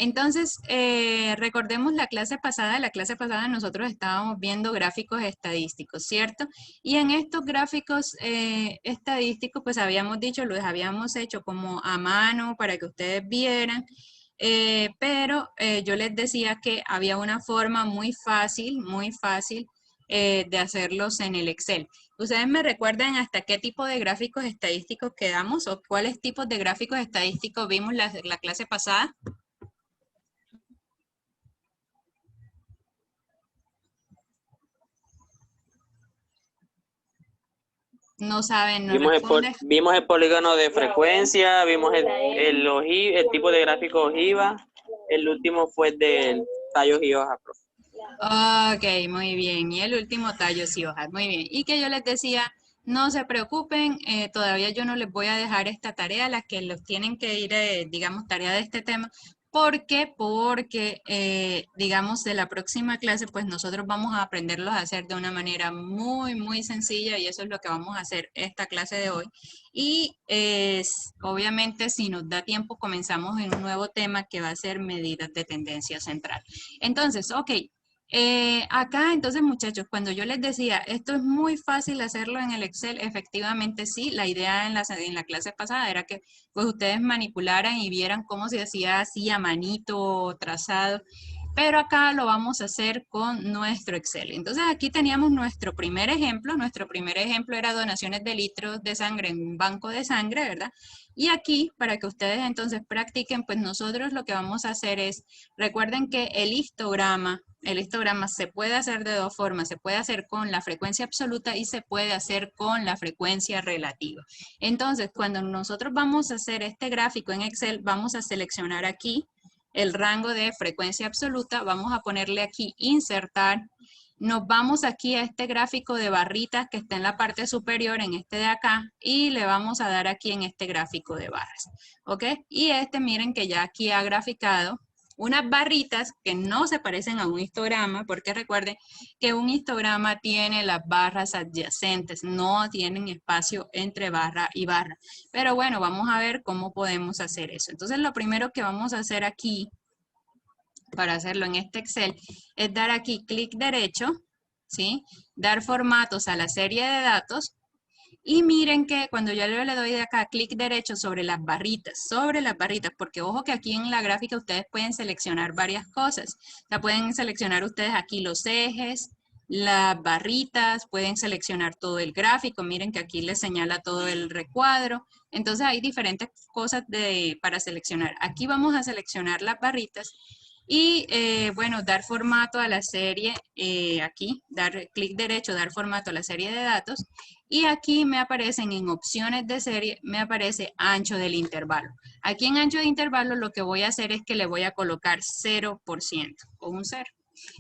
entonces recordemos la clase pasada. La clase pasada nosotros estábamos viendo gráficos estadísticos, ¿cierto? Y en estos gráficos estadísticos, pues habíamos dicho, los habíamos hecho como a mano para que ustedes vieran. Pero yo les decía que había una forma muy fácil de hacerlos en el Excel. ¿Ustedes me recuerdan hasta qué tipo de gráficos estadísticos quedamos o cuáles tipos de gráficos estadísticos vimos la clase pasada? No saben, no responden. Vimos el polígono de frecuencia, vimos el tipo de gráfico ojiva, el último fue del tallos y hojas, profe. Ok, muy bien. Y el último, tallos y hojas. Muy bien. Y que yo les decía, no se preocupen, todavía yo no les voy a dejar esta tarea, las que los tienen que ir, digamos, tarea de este tema. ¿Por qué? Porque, digamos, de la próxima clase, pues nosotros vamos a aprenderlos a hacer de una manera muy sencilla y eso es lo que vamos a hacer esta clase de hoy. Y obviamente, si nos da tiempo, comenzamos en un nuevo tema que va a ser medidas de tendencia central. Entonces, ok. Acá, entonces, muchachos, cuando yo les decía, esto es muy fácil hacerlo en el Excel, efectivamente sí, la idea en la clase pasada era que pues ustedes manipularan y vieran cómo se hacía así a manito, trazado, pero acá lo vamos a hacer con nuestro Excel. Entonces, aquí teníamos nuestro primer ejemplo era donaciones de litros de sangre en un banco de sangre, ¿verdad? Y aquí, para que ustedes entonces practiquen, pues nosotros lo que vamos a hacer es, recuerden que el histograma se puede hacer de dos formas, se puede hacer con la frecuencia absoluta y se puede hacer con la frecuencia relativa. Entonces, cuando nosotros vamos a hacer este gráfico en Excel, vamos a seleccionar aquí el rango de frecuencia absoluta, vamos a ponerle aquí insertar, nos vamos aquí a este gráfico de barritas que está en la parte superior, en este de acá, y le vamos a dar aquí en este gráfico de barras, ¿ok? Y miren que ya aquí ha graficado unas barritas que no se parecen a un histograma, porque recuerden que un histograma tiene las barras adyacentes, no tienen espacio entre barra y barra. Pero bueno, vamos a ver cómo podemos hacer eso. Entonces, lo primero que vamos a hacer aquí, para hacerlo en este Excel, es dar aquí clic derecho, ¿sí? Dar formatos a la serie de datos. Y miren que cuando yo le doy de acá clic derecho sobre las barritas, porque ojo que aquí en la gráfica ustedes pueden seleccionar varias cosas. O sea, pueden seleccionar ustedes aquí los ejes, las barritas, pueden seleccionar todo el gráfico. Miren que aquí les señala todo el recuadro. Entonces hay diferentes cosas para seleccionar. Aquí vamos a seleccionar las barritas y bueno, dar formato a la serie, aquí, dar clic derecho, dar formato a la serie de datos. Y aquí me aparecen en opciones de serie, me aparece ancho del intervalo. Aquí en ancho de intervalo lo que voy a hacer es que le voy a colocar 0% o un 0.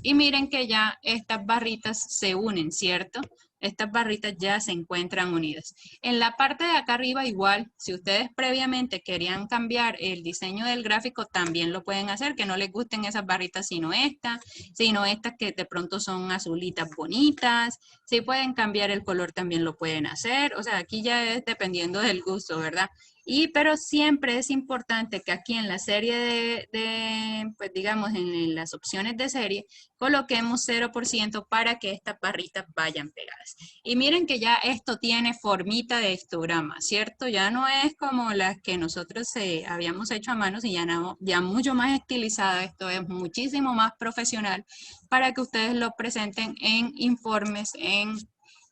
Y miren que ya estas barritas se unen, ¿cierto? Estas barritas ya se encuentran unidas. En la parte de acá arriba igual, si ustedes previamente querían cambiar el diseño del gráfico, también lo pueden hacer, que no les gusten esas barritas sino estas que de pronto son azulitas bonitas. Si pueden cambiar el color también lo pueden hacer. O sea, aquí ya es dependiendo del gusto, ¿verdad? Pero siempre es importante que aquí en la serie pues digamos, en las opciones de serie, coloquemos 0% para que estas barritas vayan pegadas. Y miren que ya esto tiene formita de histograma, ¿cierto? Ya no es como las que nosotros habíamos hecho a mano, sino ya mucho más estilizada. Esto es muchísimo más profesional para que ustedes lo presenten en informes, en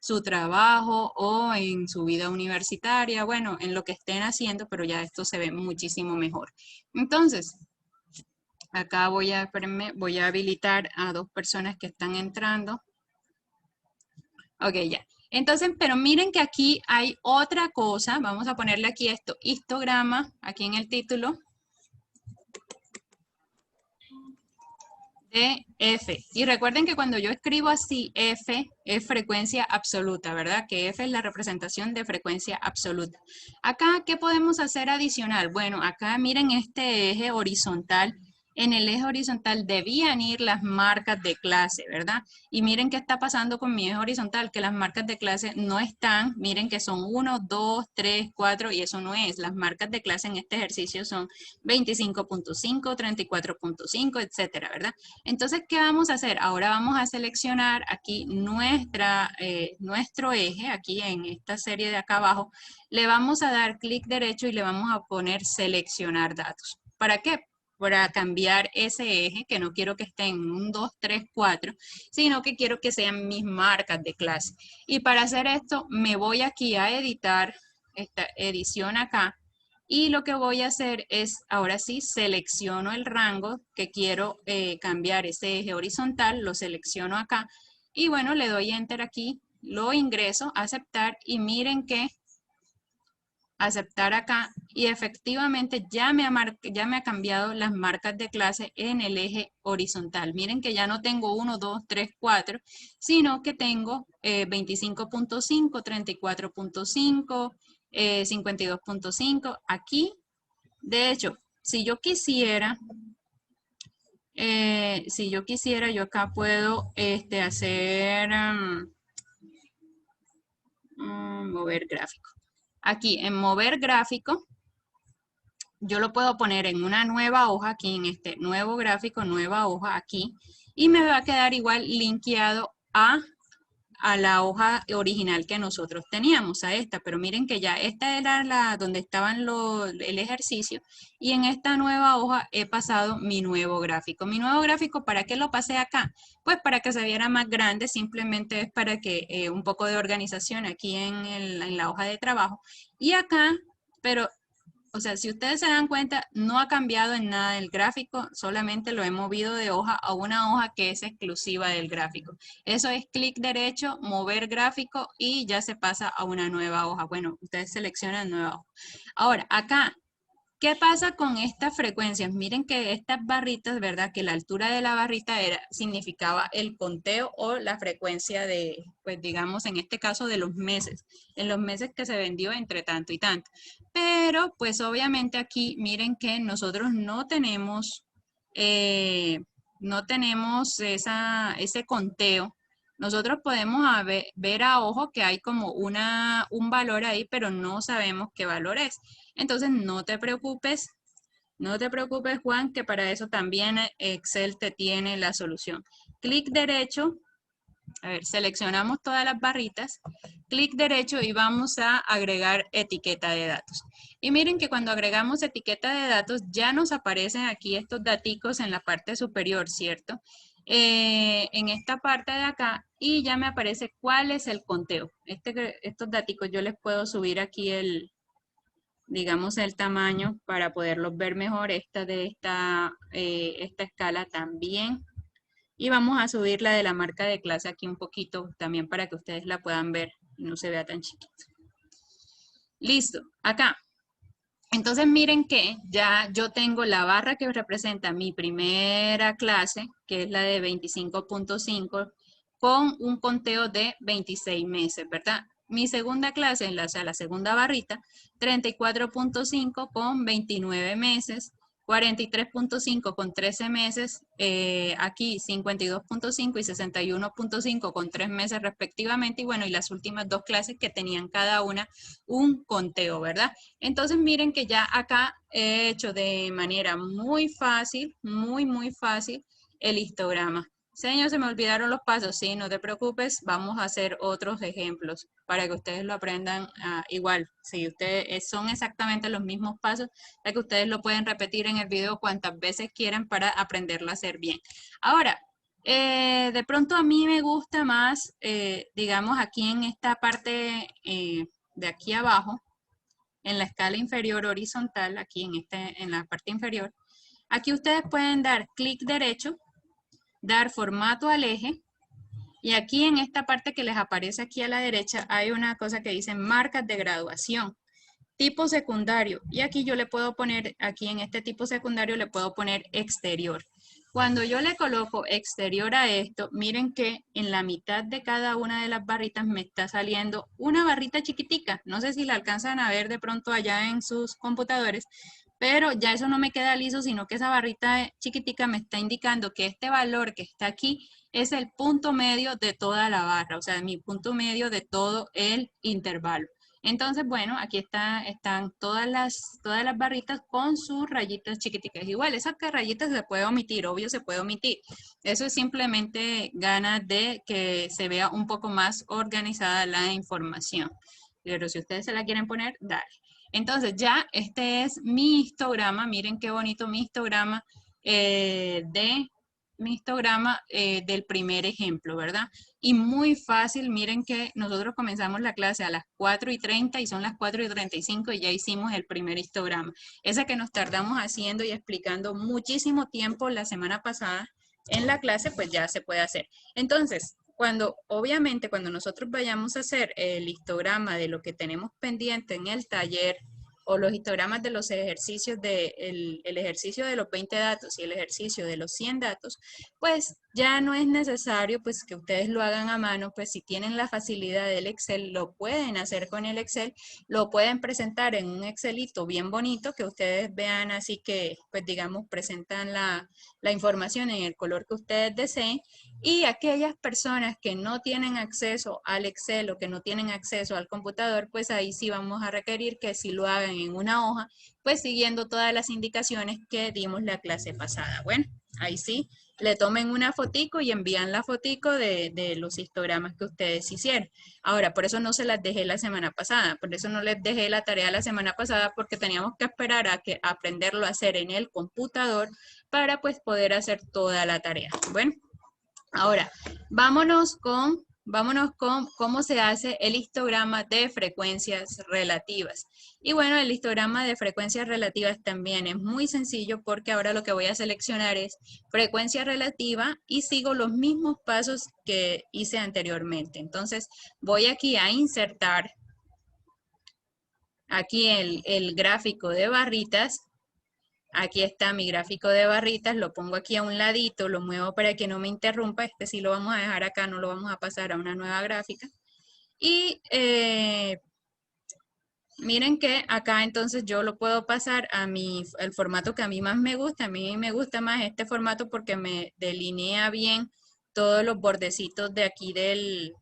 su trabajo o en su vida universitaria, bueno, en lo que estén haciendo, pero ya esto se ve muchísimo mejor. Entonces, acá voy a habilitar a dos personas que están entrando. Ok, ya. Entonces, pero miren que aquí hay otra cosa. Vamos a ponerle aquí esto, histograma, aquí en el título. De F. Y recuerden que cuando yo escribo así, F es frecuencia absoluta, ¿verdad? Que F es la representación de frecuencia absoluta. Acá, ¿qué podemos hacer adicional? Bueno, acá miren este eje horizontal. en el eje horizontal debían ir las marcas de clase, ¿verdad? Y miren qué está pasando con mi eje horizontal, que las marcas de clase no están, miren que son 1, 2, 3, 4 y eso no es. Las marcas de clase en este ejercicio son 25.5, 34.5, etcétera, ¿verdad? Entonces, ¿qué vamos a hacer? Ahora vamos a seleccionar aquí nuestro eje, aquí en esta serie de acá abajo, le vamos a dar clic derecho y le vamos a poner seleccionar datos. ¿Para qué? Para cambiar ese eje, que no quiero que esté en 1, 2, 3, 4, sino que quiero que sean mis marcas de clase. Y para hacer esto, me voy aquí a editar, esta edición acá, y lo que voy a hacer es, ahora sí, selecciono el rango que quiero cambiar ese eje horizontal, lo selecciono acá, y bueno, le doy Enter aquí, lo ingreso, aceptar, y miren que aceptar acá y efectivamente ya me ha cambiado las marcas de clase en el eje horizontal. Miren que ya no tengo 1, 2, 3, 4, sino que tengo 25.5, 34.5, 52.5. Aquí, de hecho, si yo quisiera, yo acá puedo hacer mover gráfico. Aquí en mover gráfico, yo lo puedo poner en una nueva hoja, aquí en este nuevo gráfico, nueva hoja aquí, y me va a quedar igual linkeado a la hoja original que nosotros teníamos, a esta, pero miren que ya esta era la donde estaban el ejercicio, y en esta nueva hoja he pasado mi nuevo gráfico. Mi nuevo gráfico, ¿para qué lo pasé acá? Pues para que se viera más grande, simplemente es para que un poco de organización aquí en la hoja de trabajo, y acá, pero o sea, si ustedes se dan cuenta, no ha cambiado en nada el gráfico, solamente lo he movido de hoja a una hoja que es exclusiva del gráfico. Eso es clic derecho, mover gráfico y ya se pasa a una nueva hoja. Bueno, ustedes seleccionan nueva hoja. Ahora, acá, ¿qué pasa con estas frecuencias? Miren que estas barritas, ¿verdad? Que la altura de la barrita significaba el conteo o la frecuencia de, pues digamos, en este caso de los meses, en los meses que se vendió entre tanto y tanto. Pero, pues obviamente aquí, miren que nosotros eh, no tenemos ese conteo. Nosotros podemos ver a ojo que hay como un valor ahí, pero no sabemos qué valor es. Entonces, no te preocupes, Juan, que para eso también Excel te tiene la solución. Clic derecho, a ver, seleccionamos todas las barritas, clic derecho y vamos a agregar etiqueta de datos. Y miren que cuando agregamos etiqueta de datos ya nos aparecen aquí estos daticos en la parte superior, ¿cierto? En esta parte de acá y ya me aparece cuál es el conteo. Estos daticos yo les puedo subir aquí digamos, el tamaño para poderlos ver mejor. Esta escala también. Y vamos a subir la de la marca de clase aquí un poquito también para que ustedes la puedan ver y no se vea tan chiquito. Listo, acá. Entonces miren que ya yo tengo la barra que representa mi primera clase, que es la de 25.5, con un conteo de 26 meses, ¿verdad? Mi segunda clase, o sea, la segunda barrita, 34.5 con 29 meses, 43.5 con 13 meses, aquí 52.5 y 61.5 con 3 meses respectivamente, y bueno, y las últimas dos clases que tenían cada una un conteo, ¿verdad? Entonces miren que ya acá he hecho de manera muy fácil, muy fácil el histograma. Señor, se me olvidaron los pasos. Sí, no te preocupes, vamos a hacer otros ejemplos para que ustedes lo aprendan igual. Si ustedes son exactamente los mismos pasos, ya que ustedes lo pueden repetir en el video cuantas veces quieran para aprenderlo a hacer bien. Ahora, de pronto a mí me gusta más, digamos, aquí en esta parte de aquí abajo, en la escala inferior horizontal, aquí en la parte inferior, aquí ustedes pueden dar clic derecho, dar formato al eje, y aquí en esta parte que les aparece aquí a la derecha hay una cosa que dice marcas de graduación, tipo secundario, y aquí yo le puedo poner, aquí en este tipo secundario le puedo poner exterior. Cuando yo le coloco exterior a esto, miren que en la mitad de cada una de las barritas me está saliendo una barrita chiquitica. No sé si la alcanzan a ver de pronto allá en sus computadores, pero ya eso no me queda liso, sino que esa barrita chiquitica me está indicando que este valor que está aquí es el punto medio de toda la barra, o sea, mi punto medio de todo el intervalo. Entonces, bueno, aquí están todas las barritas con sus rayitas chiquiticas. Igual, esas rayitas se puede omitir, obvio se puede omitir. Eso es simplemente ganas de que se vea un poco más organizada la información. Pero si ustedes se la quieren poner, dale. Entonces ya este es mi histograma. Miren qué bonito mi histograma del primer ejemplo, ¿verdad? Y muy fácil, miren que nosotros comenzamos la clase a las 4:30 y son las 4:35 y ya hicimos el primer histograma. Ese que nos tardamos haciendo y explicando muchísimo tiempo la semana pasada en la clase, pues ya se puede hacer. Entonces, obviamente, cuando nosotros vayamos a hacer el histograma de lo que tenemos pendiente en el taller, o los histogramas de los ejercicios el ejercicio de los 20 datos y el ejercicio de los 100 datos, pues ya no es necesario pues que ustedes lo hagan a mano, pues si tienen la facilidad del Excel, lo pueden hacer con el Excel, lo pueden presentar en un Excelito bien bonito que ustedes vean, así que pues digamos presentan la información en el color que ustedes deseen, y aquellas personas que no tienen acceso al Excel o que no tienen acceso al computador, pues ahí sí vamos a requerir que si lo hagan en una hoja, pues siguiendo todas las indicaciones que dimos la clase pasada. Bueno, ahí sí, le tomen una fotico y envían la fotico de los histogramas que ustedes hicieron. Ahora, por eso no se las dejé la semana pasada, por eso no les dejé la tarea la semana pasada, porque teníamos que esperar a que aprenderlo a hacer en el computador para pues poder hacer toda la tarea. Bueno. Ahora, vámonos con cómo se hace el histograma de frecuencias relativas. Y bueno, el histograma de frecuencias relativas también es muy sencillo porque ahora lo que voy a seleccionar es frecuencia relativa y sigo los mismos pasos que hice anteriormente. Entonces, voy aquí a insertar aquí el gráfico de barritas. Aquí está mi gráfico de barritas, lo pongo aquí a un ladito, lo muevo para que no me interrumpa. Este sí lo vamos a dejar acá, no lo vamos a pasar a una nueva gráfica. Y miren que acá entonces yo lo puedo pasar el formato que a mí más me gusta. A mí me gusta más este formato porque me delinea bien todos los bordecitos de aquí del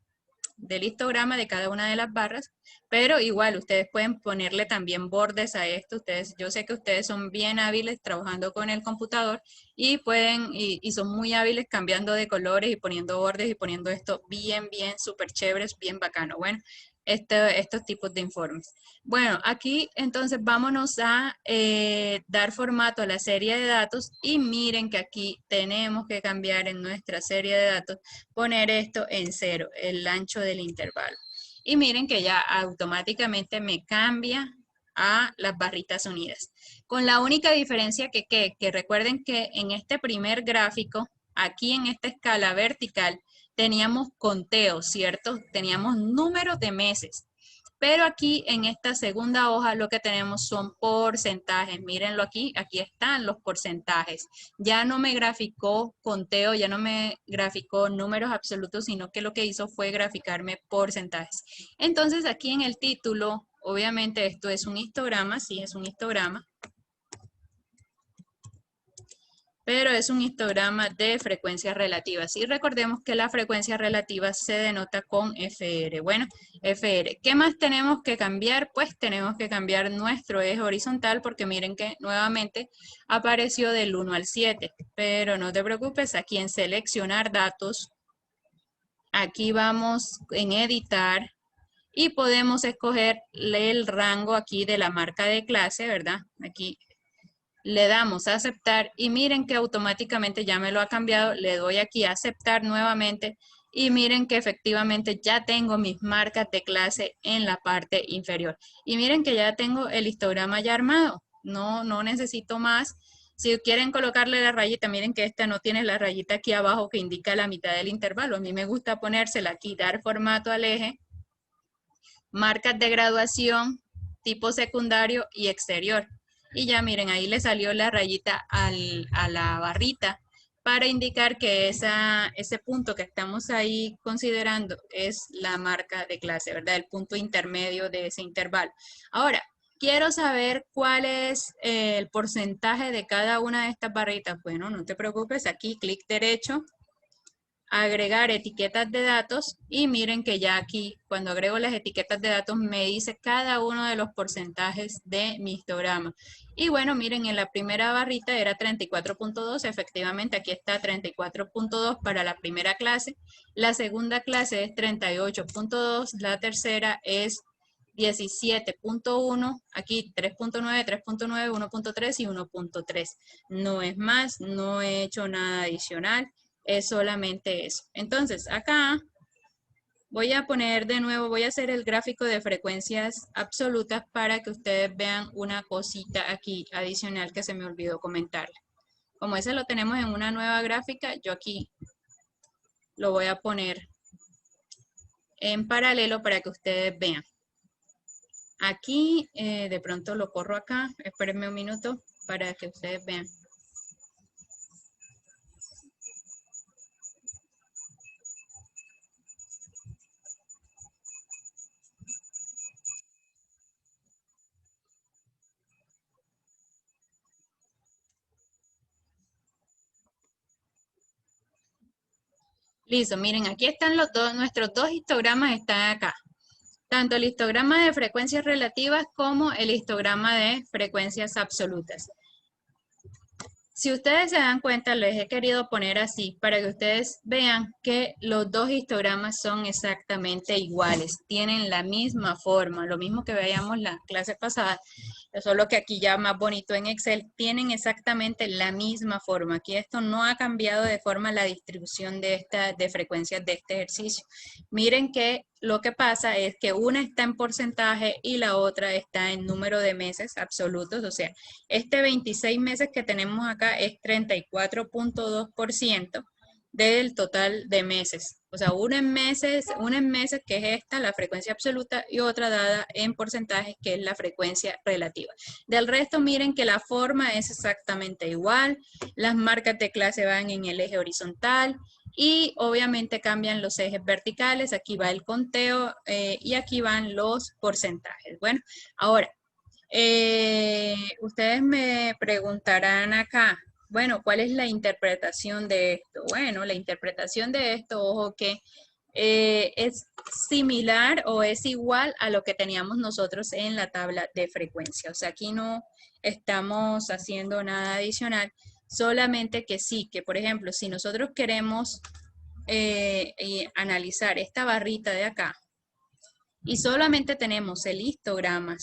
histograma de cada una de las barras, pero igual ustedes pueden ponerle también bordes a esto. Yo sé que ustedes son bien hábiles trabajando con el computador y y son muy hábiles cambiando de colores y poniendo bordes y poniendo esto bien, súper chéveres, bien bacano. Bueno, estos tipos de informes. Bueno, aquí entonces vámonos a dar formato a la serie de datos y miren que aquí tenemos que cambiar en nuestra serie de datos, poner esto en 0, el ancho del intervalo. Y miren que ya automáticamente me cambia a las barritas unidas. Con la única diferencia que recuerden que en este primer gráfico, aquí en esta escala vertical, teníamos conteos, ¿cierto? Teníamos números de meses. Pero aquí en esta segunda hoja lo que tenemos son porcentajes. Mírenlo aquí, aquí están los porcentajes. Ya no me graficó conteo, ya no me graficó números absolutos, sino que lo que hizo fue graficarme porcentajes. Entonces aquí en el título, obviamente esto es un histograma, sí, es un histograma, pero es un histograma de frecuencias relativas. Y recordemos que la frecuencia relativa se denota con FR. Bueno, FR. ¿Qué más tenemos que cambiar? Pues tenemos que cambiar nuestro eje horizontal porque miren que nuevamente apareció del 1 al 7. Pero no te preocupes, aquí en seleccionar datos, aquí vamos en editar y podemos escoger el rango aquí de la marca de clase, ¿verdad? Aquí le damos a aceptar y miren que automáticamente ya me lo ha cambiado. Le doy aquí a aceptar nuevamente y miren que efectivamente ya tengo mis marcas de clase en la parte inferior. Y miren que ya tengo el histograma ya armado. No necesito más. Si quieren colocarle la rayita, miren que esta no tiene la rayita aquí abajo que indica la mitad del intervalo. A mí me gusta ponérsela aquí, dar formato al eje, marcas de graduación, tipo secundario y exterior. Y ya miren, ahí le salió la rayita a la barrita para indicar que ese punto que estamos ahí considerando es la marca de clase, ¿verdad? El punto intermedio de ese intervalo. Ahora, Quiero saber cuál es el porcentaje de cada una de estas barritas. Bueno, no te preocupes, aquí clic derecho, agregar etiquetas de datos y miren que ya aquí cuando agrego las etiquetas de datos me dice cada uno de los porcentajes de mi histograma. Y bueno, miren, en la primera barrita era 34.2, efectivamente aquí está 34.2 para la primera clase, la segunda clase es 38.2, la tercera es 17.1, aquí 3.9, 3.9, 1.3 y 1.3. No es más, no he hecho nada adicional, es solamente eso. Entonces, acá voy a poner de nuevo, voy a hacer el gráfico de frecuencias absolutas para que ustedes vean una cosita aquí adicional que se me olvidó comentar. Como ese lo tenemos en una nueva gráfica, yo aquí lo voy a poner en paralelo para que ustedes vean. Aquí, de pronto lo corro acá, espérenme un minuto para que ustedes vean. Listo, miren, aquí están los dos, nuestros dos histogramas están acá. Tanto el histograma de frecuencias relativas como el histograma de frecuencias absolutas. Si ustedes se dan cuenta, les he querido poner así para que ustedes vean que los dos histogramas son exactamente iguales, tienen la misma forma, lo mismo que veíamos la clase pasada, solo que aquí ya más bonito en Excel, tienen exactamente la misma forma. Aquí esto no ha cambiado de forma la distribución de frecuencias de este ejercicio. Miren que lo que pasa es que una está en porcentaje y la otra está en número de meses absolutos, o sea, este 26 meses que tenemos acá es 34.2% del total de meses. O sea, una en meses que es esta, la frecuencia absoluta, y otra dada en porcentajes, que es la frecuencia relativa. Del resto, miren que la forma es exactamente igual, las marcas de clase van en el eje horizontal, y obviamente cambian los ejes verticales, aquí va el conteo y aquí van los porcentajes. Bueno, ahora, ustedes me preguntarán acá, bueno, ¿cuál es la interpretación de esto? Bueno, la interpretación de esto, ojo que es similar o es igual a lo que teníamos nosotros en la tabla de frecuencia. O sea, aquí no estamos haciendo nada adicional, solamente que sí, que por ejemplo, si nosotros queremos analizar esta barrita de acá, y solamente tenemos el histograma,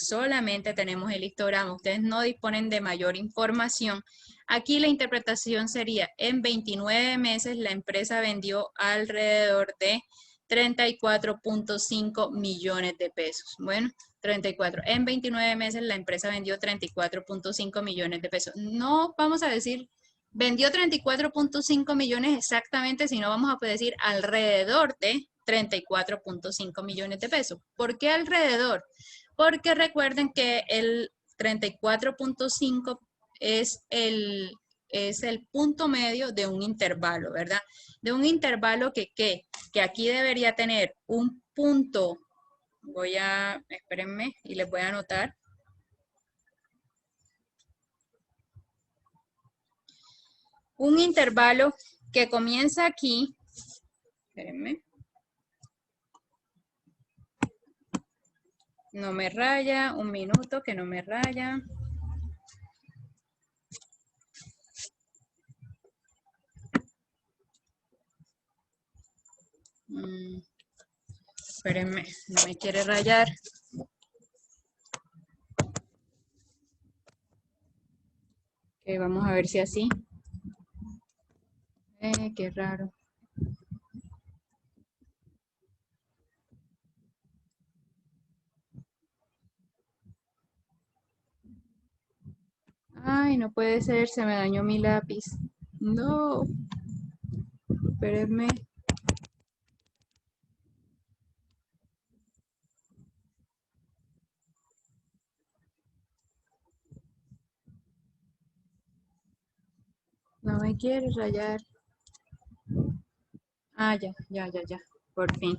ustedes no disponen de mayor información. Aquí la interpretación sería, en 29 meses la empresa vendió alrededor de 34.5 millones de pesos. Bueno, 34. En 29 meses la empresa vendió 34.5 millones de pesos. No vamos a decir vendió 34.5 millones exactamente, sino vamos a decir alrededor de 34.5 millones de pesos. ¿Por qué alrededor? Porque recuerden que el 34.5 es el punto medio de un intervalo, ¿verdad? De un intervalo que aquí debería tener un punto, espérenme y les voy a anotar. Un intervalo que comienza aquí, espérenme. No me raya, un minuto que no me raya. Espérenme, no me quiere rayar. Vamos a ver si así. Qué raro. Ay, no puede ser, se me dañó mi lápiz. No. Espérenme. No me quiere rayar. Ah, ya. Por fin.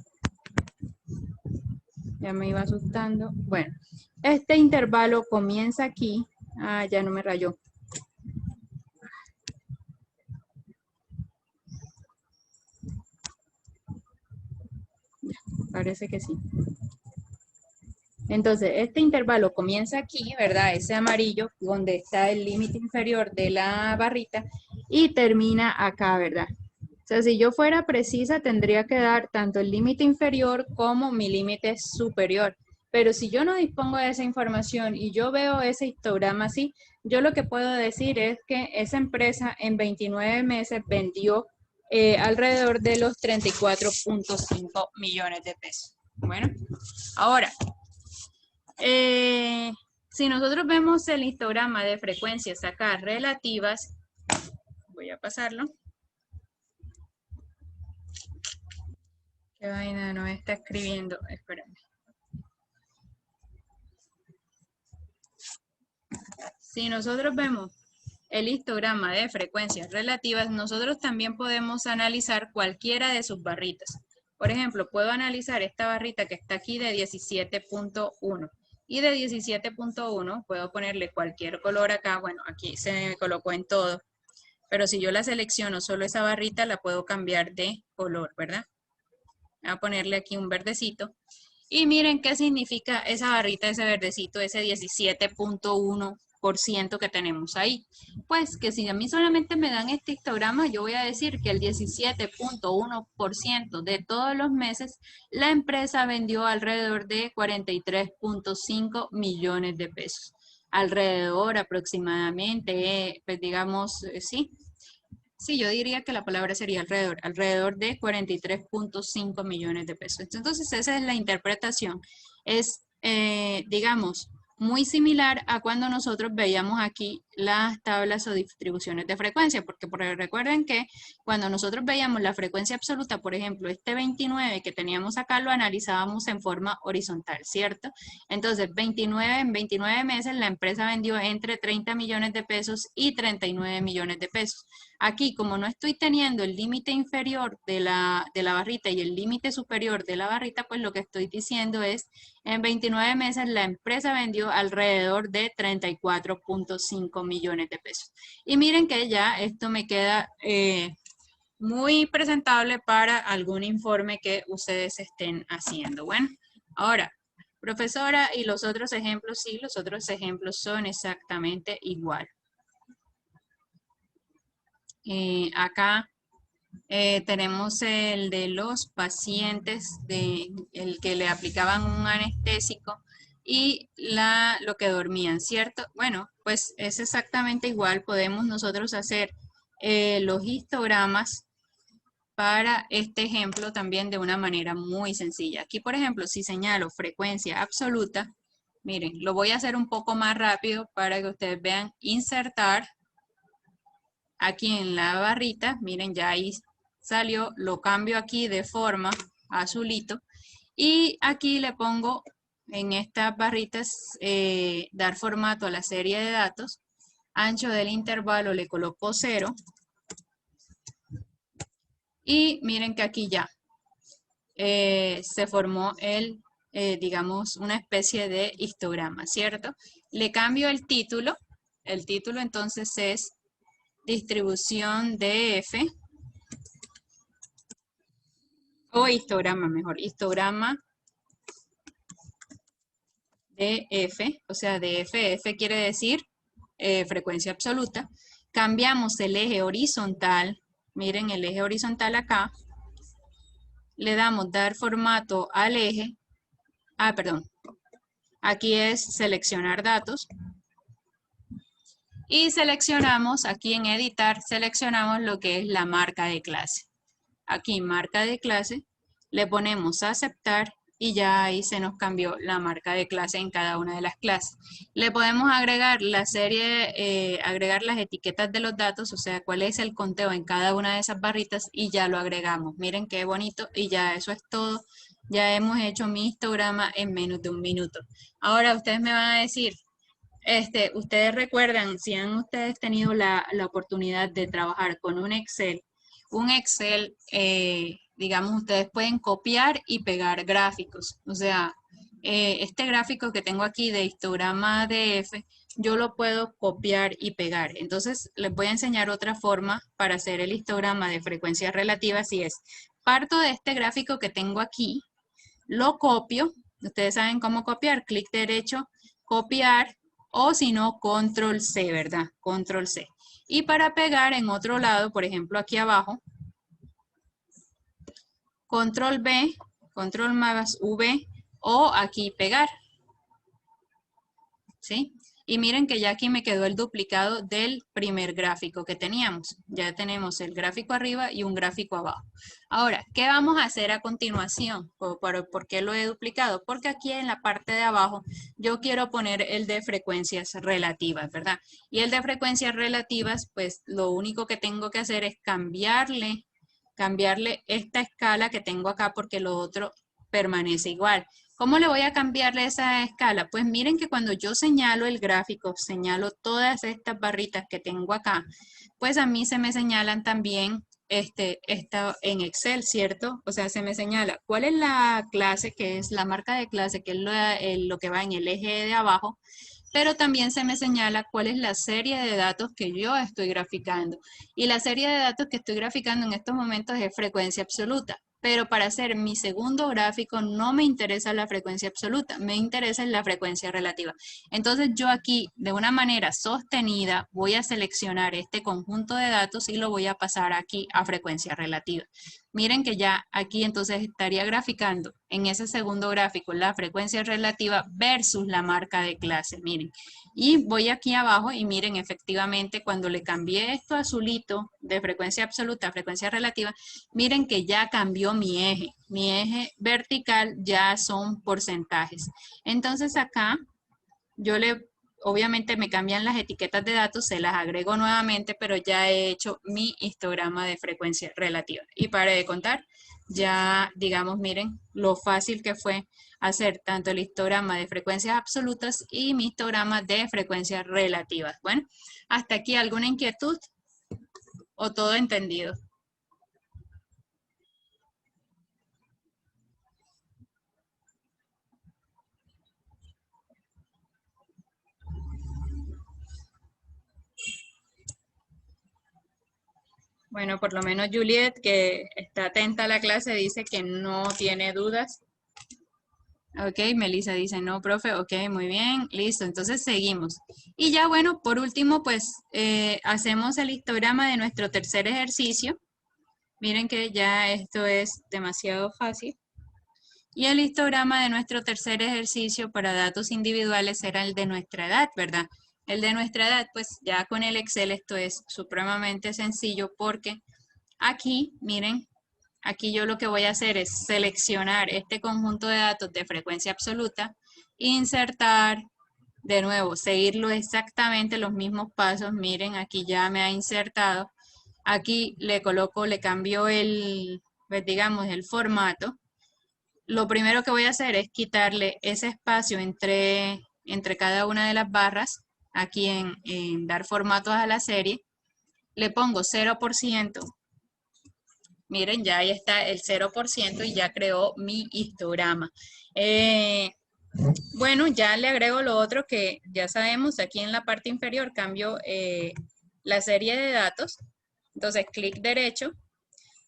Ya me iba asustando. Bueno, este intervalo comienza aquí. Ah, ya no me rayó. Ya, parece que sí. Entonces, este intervalo comienza aquí, ¿verdad? Ese amarillo, donde está el límite inferior de la barrita, y termina acá, ¿verdad? O sea, si yo fuera precisa, tendría que dar tanto el límite inferior como mi límite superior. Pero si yo no dispongo de esa información y yo veo ese histograma así, yo lo que puedo decir es que esa empresa en 29 meses vendió alrededor de los 34.5 millones de pesos. Bueno, ahora, si nosotros vemos el histograma de frecuencias acá relativas, voy a pasarlo. Qué vaina, no está escribiendo. Espérame. Si nosotros vemos el histograma de frecuencias relativas, nosotros también podemos analizar cualquiera de sus barritas. Por ejemplo, puedo analizar esta barrita que está aquí de 17.1. Y de 17.1 puedo ponerle cualquier color acá. Bueno, aquí se me colocó en todo. Pero si yo la selecciono solo esa barrita, la puedo cambiar de color, ¿verdad? Voy a ponerle aquí un verdecito. Y miren qué significa esa barrita, ese verdecito, ese 17.1% que tenemos ahí. Pues que si a mí solamente me dan este histograma, yo voy a decir que el 17.1% de todos los meses la empresa vendió alrededor de 43.5 millones de pesos. Alrededor aproximadamente, pues digamos, sí. Sí, yo diría que la palabra sería alrededor de 43.5 millones de pesos. Entonces, esa es la interpretación. Es, digamos, muy similar a cuando nosotros veíamos aquí las tablas o distribuciones de frecuencia, porque recuerden que cuando nosotros veíamos la frecuencia absoluta, por ejemplo, este 29 que teníamos acá, lo analizábamos en forma horizontal, ¿cierto? Entonces, en 29 meses la empresa vendió entre 30 millones de pesos y 39 millones de pesos. Aquí, como no estoy teniendo el límite inferior de la barrita y el límite superior de la barrita, pues lo que estoy diciendo es, en 29 meses la empresa vendió alrededor de 34.5 millones de pesos. Y miren que ya esto me queda muy presentable para algún informe que ustedes estén haciendo. Bueno, ahora, profesora, y los otros ejemplos, sí, los otros ejemplos son exactamente igual. Acá tenemos el de los pacientes, el que le aplicaban un anestésico y lo que dormían, ¿cierto? Bueno, pues es exactamente igual. Podemos nosotros hacer los histogramas para este ejemplo también de una manera muy sencilla. Aquí, por ejemplo, si señalo frecuencia absoluta, miren, lo voy a hacer un poco más rápido para que ustedes vean insertar. Aquí en la barrita, miren, ya ahí salió, lo cambio aquí de forma azulito y aquí le pongo en estas barritas dar formato a la serie de datos, ancho del intervalo le coloco 0 y miren que aquí ya se formó digamos, una especie de histograma, ¿cierto? Le cambio el título entonces es distribución de F, o histograma mejor, histograma de F, o sea, de F quiere decir frecuencia absoluta. Cambiamos el eje horizontal, miren el eje horizontal acá, le damos dar formato al eje, perdón, aquí es seleccionar datos, y seleccionamos, aquí en editar, seleccionamos lo que es la marca de clase. Aquí marca de clase, le ponemos aceptar y ya ahí se nos cambió la marca de clase en cada una de las clases. Le podemos agregar la serie, agregar las etiquetas de los datos, o sea, cuál es el conteo en cada una de esas barritas y ya lo agregamos. Miren qué bonito y ya eso es todo. Ya hemos hecho mi histograma en menos de un minuto. Ahora ustedes me van a decir, ustedes recuerdan, si han ustedes tenido la oportunidad de trabajar con un Excel, digamos, ustedes pueden copiar y pegar gráficos. O sea, este gráfico que tengo aquí de histograma de F, yo lo puedo copiar y pegar. Entonces, les voy a enseñar otra forma para hacer el histograma de frecuencias relativas y es, parto de este gráfico que tengo aquí, lo copio, ustedes saben cómo copiar, clic derecho, copiar, o si no, control C, ¿verdad? Control C. Y para pegar en otro lado, por ejemplo, aquí abajo, control B, control más V, o aquí pegar, ¿sí? Y miren que ya aquí me quedó el duplicado del primer gráfico que teníamos. Ya tenemos el gráfico arriba y un gráfico abajo. Ahora, ¿qué vamos a hacer a continuación? ¿Por qué lo he duplicado? Porque aquí en la parte de abajo yo quiero poner el de frecuencias relativas, ¿verdad? Y el de frecuencias relativas, pues lo único que tengo que hacer es cambiarle esta escala que tengo acá porque lo otro permanece igual. ¿Cómo le voy a cambiarle esa escala? Pues miren que cuando yo señalo el gráfico, señalo todas estas barritas que tengo acá, pues a mí se me señalan también en Excel, ¿cierto? O sea, se me señala cuál es la clase, que es la marca de clase, que es lo que va en el eje de abajo, pero también se me señala cuál es la serie de datos que yo estoy graficando. Y la serie de datos que estoy graficando en estos momentos es frecuencia absoluta. Pero para hacer mi segundo gráfico no me interesa la frecuencia absoluta, me interesa la frecuencia relativa. Entonces yo aquí, de una manera sostenida, voy a seleccionar este conjunto de datos y lo voy a pasar aquí a frecuencia relativa. Miren que ya aquí entonces estaría graficando en ese segundo gráfico la frecuencia relativa versus la marca de clase, miren. Y voy aquí abajo y miren efectivamente cuando le cambié esto azulito de frecuencia absoluta a frecuencia relativa, miren que ya cambió mi eje. Mi eje vertical ya son porcentajes. Entonces acá obviamente me cambian las etiquetas de datos, se las agrego nuevamente, pero ya he hecho mi histograma de frecuencia relativa. Y para de contar, ya digamos, miren lo fácil que fue hacer tanto el histograma de frecuencias absolutas y mi histograma de frecuencias relativas. Bueno, hasta aquí alguna inquietud o todo entendido. Bueno, por lo menos Juliet, que está atenta a la clase, dice que no tiene dudas. Ok, Melissa dice, no, profe, ok, muy bien, listo, entonces seguimos. Y ya bueno, por último, pues hacemos el histograma de nuestro tercer ejercicio. Miren que ya esto es demasiado fácil. Y el histograma de nuestro tercer ejercicio para datos individuales será el de nuestra edad, ¿verdad? El de nuestra edad, pues ya con el Excel esto es supremamente sencillo porque aquí, miren, aquí yo lo que voy a hacer es seleccionar este conjunto de datos de frecuencia absoluta, insertar, de nuevo, seguirlo exactamente los mismos pasos. Miren, aquí ya me ha insertado. Aquí le coloco, le cambio pues digamos, el formato. Lo primero que voy a hacer es quitarle ese espacio entre cada una de las barras, aquí en dar formatos a la serie. Le pongo 0%. Miren, ya ahí está el 0% y ya creó mi histograma. Bueno, ya le agrego lo otro que ya sabemos, aquí en la parte inferior cambio la serie de datos. Entonces, clic derecho,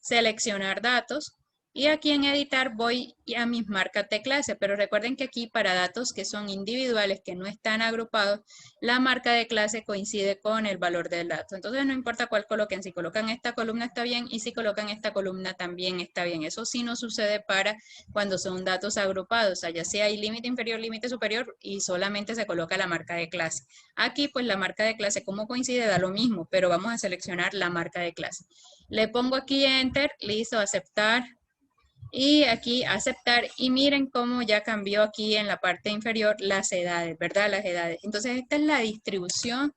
seleccionar datos. Y aquí en editar voy a mis marcas de clase, pero recuerden que aquí para datos que son individuales, que no están agrupados, la marca de clase coincide con el valor del dato. Entonces no importa cuál coloquen, si colocan esta columna está bien y si colocan esta columna también está bien. Eso sí no sucede para cuando son datos agrupados, allá sea hay límite inferior, límite superior y solamente se coloca la marca de clase. Aquí pues la marca de clase como coincide da lo mismo, pero vamos a seleccionar la marca de clase. Le pongo aquí Enter, listo, aceptar. Y aquí aceptar y miren cómo ya cambió aquí en la parte inferior las edades, ¿verdad? Las edades. Entonces esta es la distribución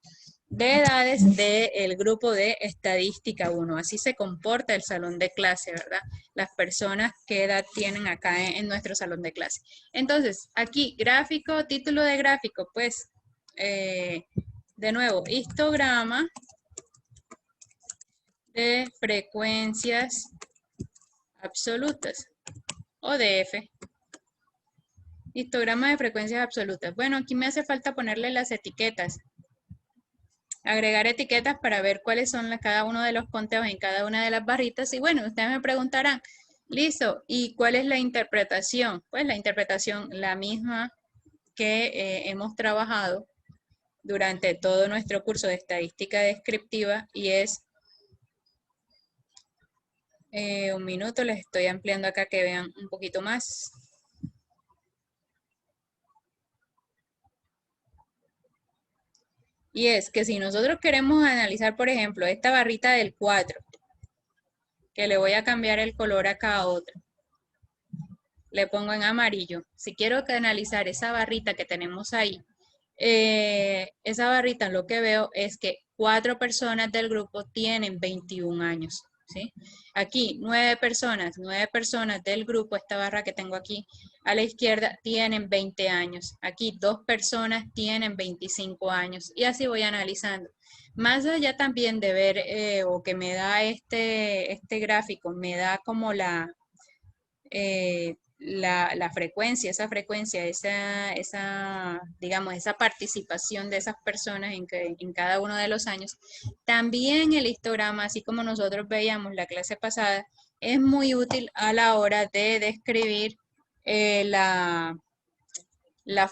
de edades del grupo de estadística 1. Así se comporta el salón de clase, ¿verdad? Las personas qué edad tienen acá en nuestro salón de clase. Entonces aquí gráfico, título de gráfico, pues de nuevo, histograma de frecuencias absolutas o de F. Histograma de frecuencias absolutas. Bueno, aquí me hace falta ponerle las etiquetas. Agregar etiquetas para ver cuáles son cada uno de los conteos en cada una de las barritas. Y bueno, ustedes me preguntarán, listo, ¿y cuál es la interpretación? Pues la interpretación, la misma que hemos trabajado durante todo nuestro curso de estadística descriptiva y es, un minuto, les estoy ampliando acá que vean un poquito más. Y es que si nosotros queremos analizar, por ejemplo, esta barrita del 4, que le voy a cambiar el color acá a otro, le pongo en amarillo. Si quiero analizar esa barrita que tenemos ahí, esa barrita lo que veo es que 4 personas del grupo tienen 21 años. ¿Sí? Aquí 9 personas del grupo, esta barra que tengo aquí a la izquierda, tienen 20 años. Aquí 2 personas tienen 25 años y así voy analizando. Más allá también de ver o que me da este gráfico, me da como la frecuencia, digamos, esa participación de esas personas en cada uno de los años. También el histograma, así como nosotros veíamos la clase pasada, es muy útil a la hora de describir la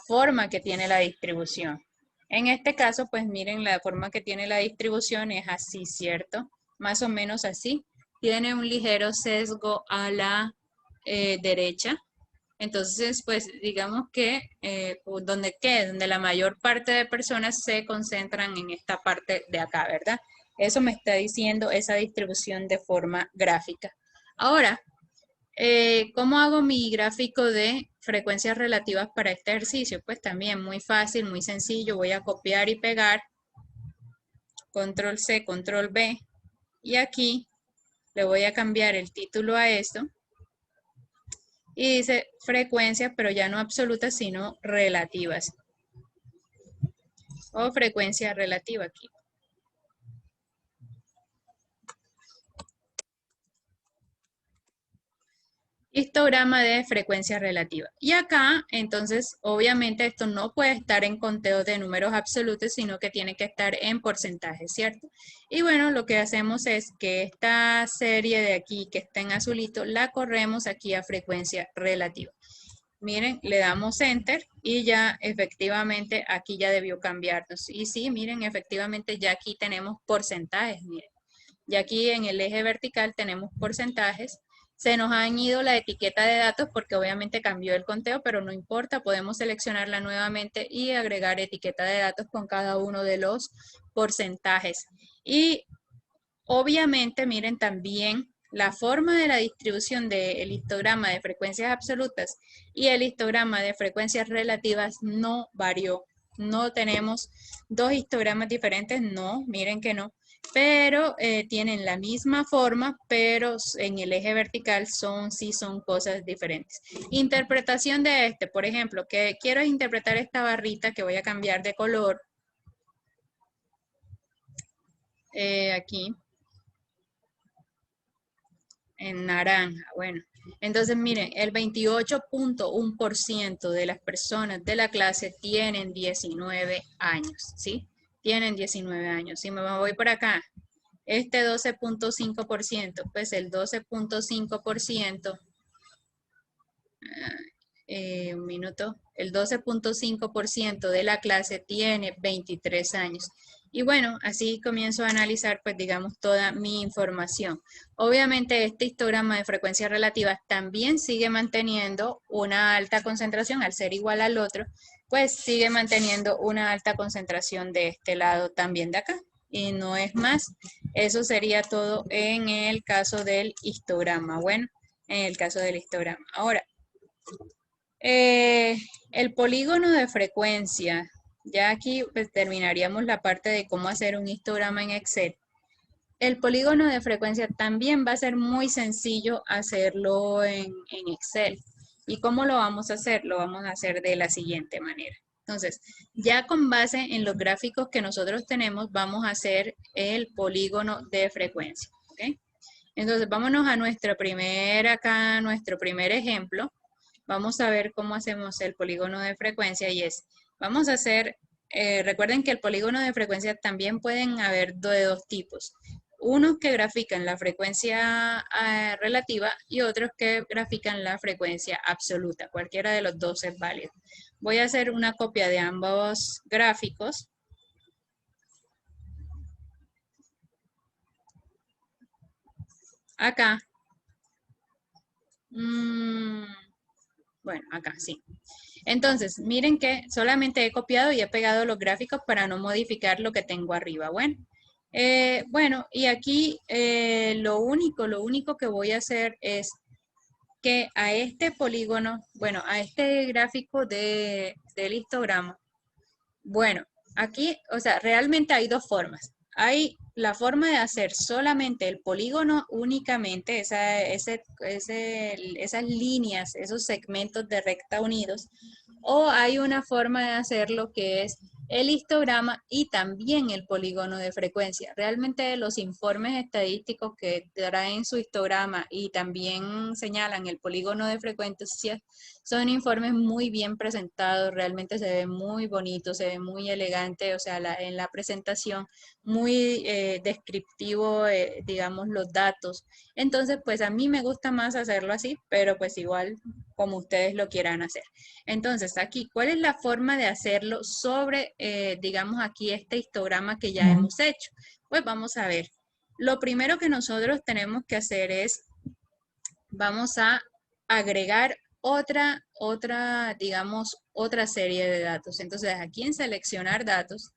forma que tiene la distribución. En este caso, pues miren, la forma que tiene la distribución es así, ¿cierto? Más o menos así. Tiene un ligero sesgo a la derecha. Entonces, pues digamos que donde la mayor parte de personas se concentran en esta parte de acá, ¿verdad? Eso me está diciendo esa distribución de forma gráfica. Ahora, ¿cómo hago mi gráfico de frecuencias relativas para este ejercicio? Pues también muy fácil, muy sencillo. Voy a copiar y pegar, control C, control V, y aquí le voy a cambiar el título a esto. Y dice frecuencias, pero ya no absolutas, sino relativas. O frecuencia relativa aquí. Histograma de frecuencia relativa. Y acá, entonces, obviamente esto no puede estar en conteo de números absolutos, sino que tiene que estar en porcentajes, ¿cierto? Y bueno, lo que hacemos es que esta serie de aquí, que está en azulito, la corremos aquí a frecuencia relativa. Miren, le damos Enter y ya efectivamente aquí ya debió cambiarnos. Y sí, miren, efectivamente ya aquí tenemos porcentajes, miren. Ya aquí en el eje vertical tenemos porcentajes. Se nos han ido la etiqueta de datos porque obviamente cambió el conteo, pero no importa, podemos seleccionarla nuevamente y agregar etiqueta de datos con cada uno de los porcentajes. Y obviamente, miren también la forma de la distribución del histograma de frecuencias absolutas y el histograma de frecuencias relativas no varió. No tenemos dos histogramas diferentes, no, miren que no, pero tienen la misma forma, pero en el eje vertical sí son cosas diferentes. Interpretación de este, por ejemplo, que quiero interpretar esta barrita que voy a cambiar de color aquí en naranja. Bueno, entonces miren, el 28.1% de las personas de la clase tienen 19 años, ¿sí? Tienen 19 años. Si me voy por acá, este 12.5%, pues el 12.5%, un minuto, el 12.5% de la clase tiene 23 años. Y bueno, así comienzo a analizar, pues digamos, toda mi información. Obviamente este histograma de frecuencias relativas también sigue manteniendo una alta concentración, al ser igual al otro, pues sigue manteniendo una alta concentración de este lado también de acá. Y no es más, eso sería todo en el caso del histograma. Bueno, en el caso del histograma. Ahora, el polígono de frecuencia. Ya aquí pues, terminaríamos la parte de cómo hacer un histograma en Excel. El polígono de frecuencia también va a ser muy sencillo hacerlo en Excel. ¿Y cómo lo vamos a hacer? Lo vamos a hacer de la siguiente manera. Entonces, ya con base en los gráficos que nosotros tenemos, vamos a hacer el polígono de frecuencia. ¿Okay? Entonces, vámonos a nuestro primer ejemplo. vamos a ver cómo hacemos el polígono de frecuencia y es, vamos a hacer, recuerden que el polígono de frecuencia también pueden haber de dos tipos. Unos que grafican la frecuencia relativa y otros que grafican la frecuencia absoluta. Cualquiera de los dos es válido. Voy a hacer una copia de ambos gráficos. Acá. Bueno, acá sí. Entonces, miren que solamente he copiado y he pegado los gráficos para no modificar lo que tengo arriba. Bueno, y aquí lo único que voy a hacer es que a este polígono, bueno, a este gráfico del histograma, bueno, aquí, o sea, realmente hay dos formas. Hay la forma de hacer solamente el polígono únicamente, esas líneas, esos segmentos de recta unidos, o hay una forma de hacerlo que es el histograma y también el polígono de frecuencia. Realmente los informes estadísticos que traen su histograma y también señalan el polígono de frecuencia son informes muy bien presentados, realmente se ve muy bonito, se ve muy elegante, o sea, en la presentación muy descriptivo, digamos, los datos. Entonces, pues a mí me gusta más hacerlo así, pero pues igual como ustedes lo quieran hacer. Entonces, aquí, ¿cuál es la forma de hacerlo sobre, digamos, aquí este histograma que ya hemos hecho? Pues vamos a ver. Lo primero que nosotros tenemos que hacer es, vamos a agregar digamos, otra serie de datos. Entonces, aquí en seleccionar datos,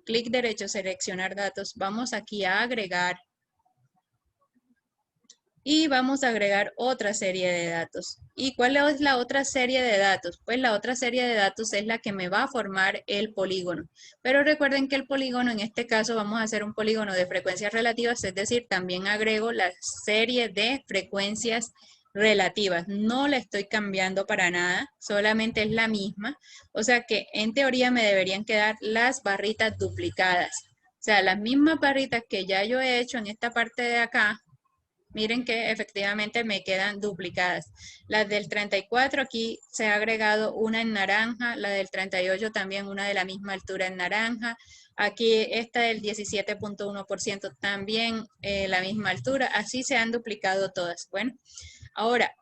clic derecho, seleccionar datos, vamos aquí a agregar y vamos a agregar otra serie de datos. ¿Y cuál es la otra serie de datos? Pues la otra serie de datos es la que me va a formar el polígono. Pero recuerden que el polígono, en este caso, vamos a hacer un polígono de frecuencias relativas, es decir, también agrego la serie de frecuencias relativas. No la estoy cambiando para nada, solamente es la misma. O sea que en teoría me deberían quedar las barritas duplicadas. O sea, las mismas barritas que ya yo he hecho en esta parte de acá, miren que efectivamente me quedan duplicadas. Las del 34 aquí se ha agregado una en naranja, la del 38 también una de la misma altura en naranja. Aquí esta del 17.1% también la misma altura. Así se han duplicado todas. Bueno, ahora,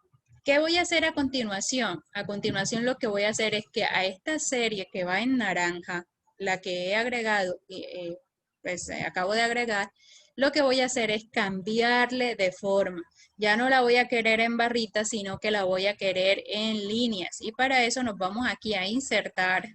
¿qué voy a hacer a continuación? A continuación lo que voy a hacer es que a esta serie que va en naranja, la que he agregado, pues acabo de agregar, lo que voy a hacer es cambiarle de forma. Ya no la voy a querer en barritas, sino que la voy a querer en líneas. Y para eso nos vamos aquí a insertar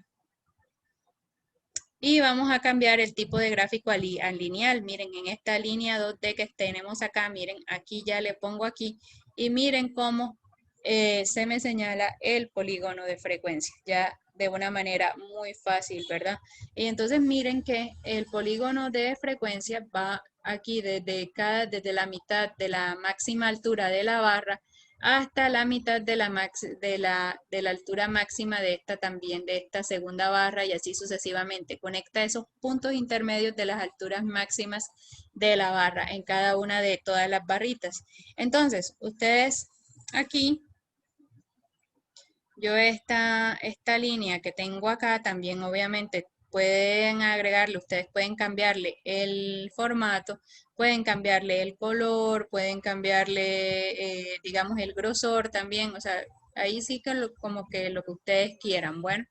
y vamos a cambiar el tipo de gráfico a lineal. Miren, en esta línea 2D que tenemos acá, miren, aquí ya le pongo aquí y miren cómo se me señala el polígono de frecuencia, ya de una manera muy fácil, ¿verdad? Y entonces miren que el polígono de frecuencia va aquí desde la mitad de la máxima altura de la barra hasta la mitad de la altura máxima de esta también, de esta segunda barra y así sucesivamente. Conecta esos puntos intermedios de las alturas máximas de la barra en cada una de todas las barritas. Entonces, ustedes aquí, yo esta línea que tengo acá también obviamente pueden agregarle, ustedes pueden cambiarle el formato, pueden cambiarle el color, pueden cambiarle, digamos, el grosor también, o sea, ahí sí que como que lo que ustedes quieran. Bueno,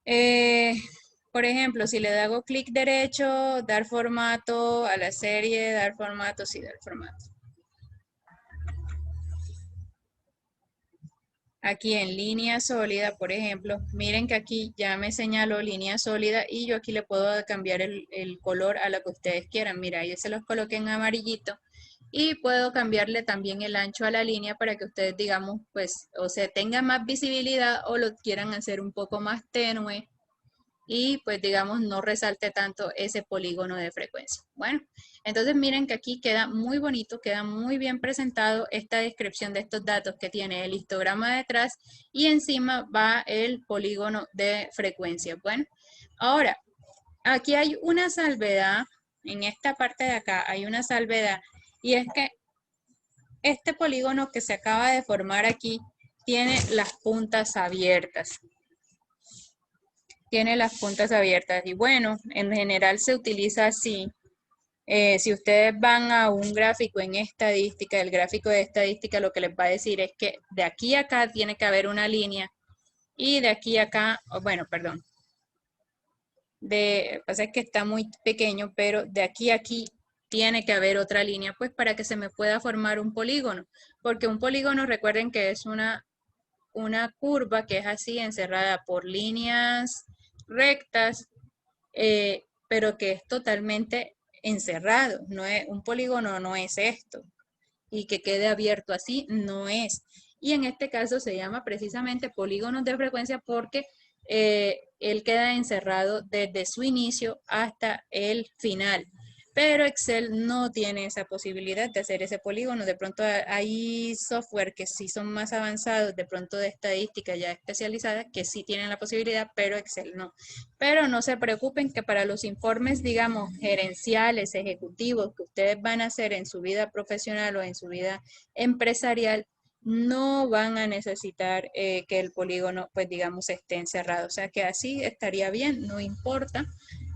eh, por ejemplo, si le hago clic derecho, dar formato a la serie, dar formato, sí, dar formato. Aquí en línea sólida, por ejemplo, miren que aquí ya me señaló línea sólida y yo aquí le puedo cambiar el color a lo que ustedes quieran. Mira, ahí se los coloqué en amarillito y puedo cambiarle también el ancho a la línea para que ustedes, digamos, pues, o sea, tengan más visibilidad o lo quieran hacer un poco más tenue y pues digamos no resalte tanto ese polígono de frecuencia. Bueno, entonces miren que aquí queda muy bonito, queda muy bien presentado esta descripción de estos datos que tiene el histograma detrás y encima va el polígono de frecuencia. Bueno, ahora aquí hay una salvedad, en esta parte de acá hay una salvedad y es que este polígono que se acaba de formar aquí tiene las puntas abiertas. Tiene las puntas abiertas y bueno, en general se utiliza así. Si ustedes van a un gráfico en estadística, el gráfico de estadística lo que les va a decir es que de aquí a acá tiene que haber una línea y de aquí a acá, bueno, perdón, pasa es que está muy pequeño, pero de aquí a aquí tiene que haber otra línea, pues para que se me pueda formar un polígono, porque un polígono, recuerden que es una curva que es así, encerrada por líneas rectas, pero que es totalmente encerrado. No es, un polígono no es esto, y que quede abierto así no es. Y en este caso se llama precisamente polígonos de frecuencia porque él queda encerrado desde su inicio hasta el final. Pero Excel no tiene esa posibilidad de hacer ese polígono. De pronto hay software que sí son más avanzados, de pronto de estadística ya especializada, que sí tienen la posibilidad, pero Excel no. Pero no se preocupen que para los informes, digamos, gerenciales, ejecutivos que ustedes van a hacer en su vida profesional o en su vida empresarial, no van a necesitar que el polígono, pues digamos, esté encerrado. O sea que así estaría bien, no importa.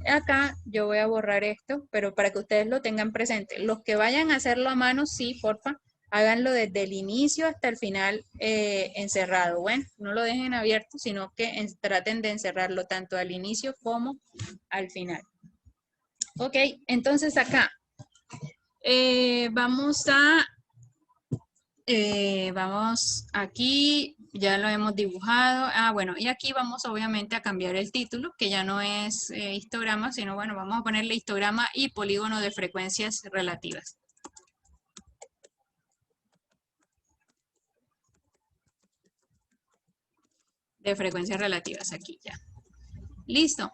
Acá yo voy a borrar esto, pero para que ustedes lo tengan presente. Los que vayan a hacerlo a mano, sí, porfa, háganlo desde el inicio hasta el final encerrado. Bueno, no lo dejen abierto, sino que traten de encerrarlo tanto al inicio como al final. Ok, entonces acá vamos aquí, ya lo hemos dibujado. Bueno, y aquí vamos obviamente a cambiar el título, que ya no es histograma, sino bueno, vamos a ponerle histograma y polígono de frecuencias relativas. De frecuencias relativas aquí ya. Listo.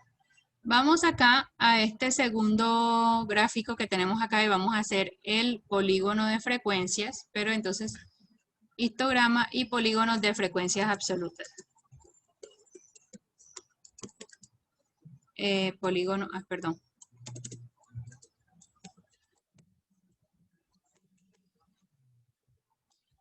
Vamos acá a este segundo gráfico que tenemos acá y vamos a hacer el polígono de frecuencias, pero entonces histograma y polígonos de frecuencias absolutas. Polígono, perdón.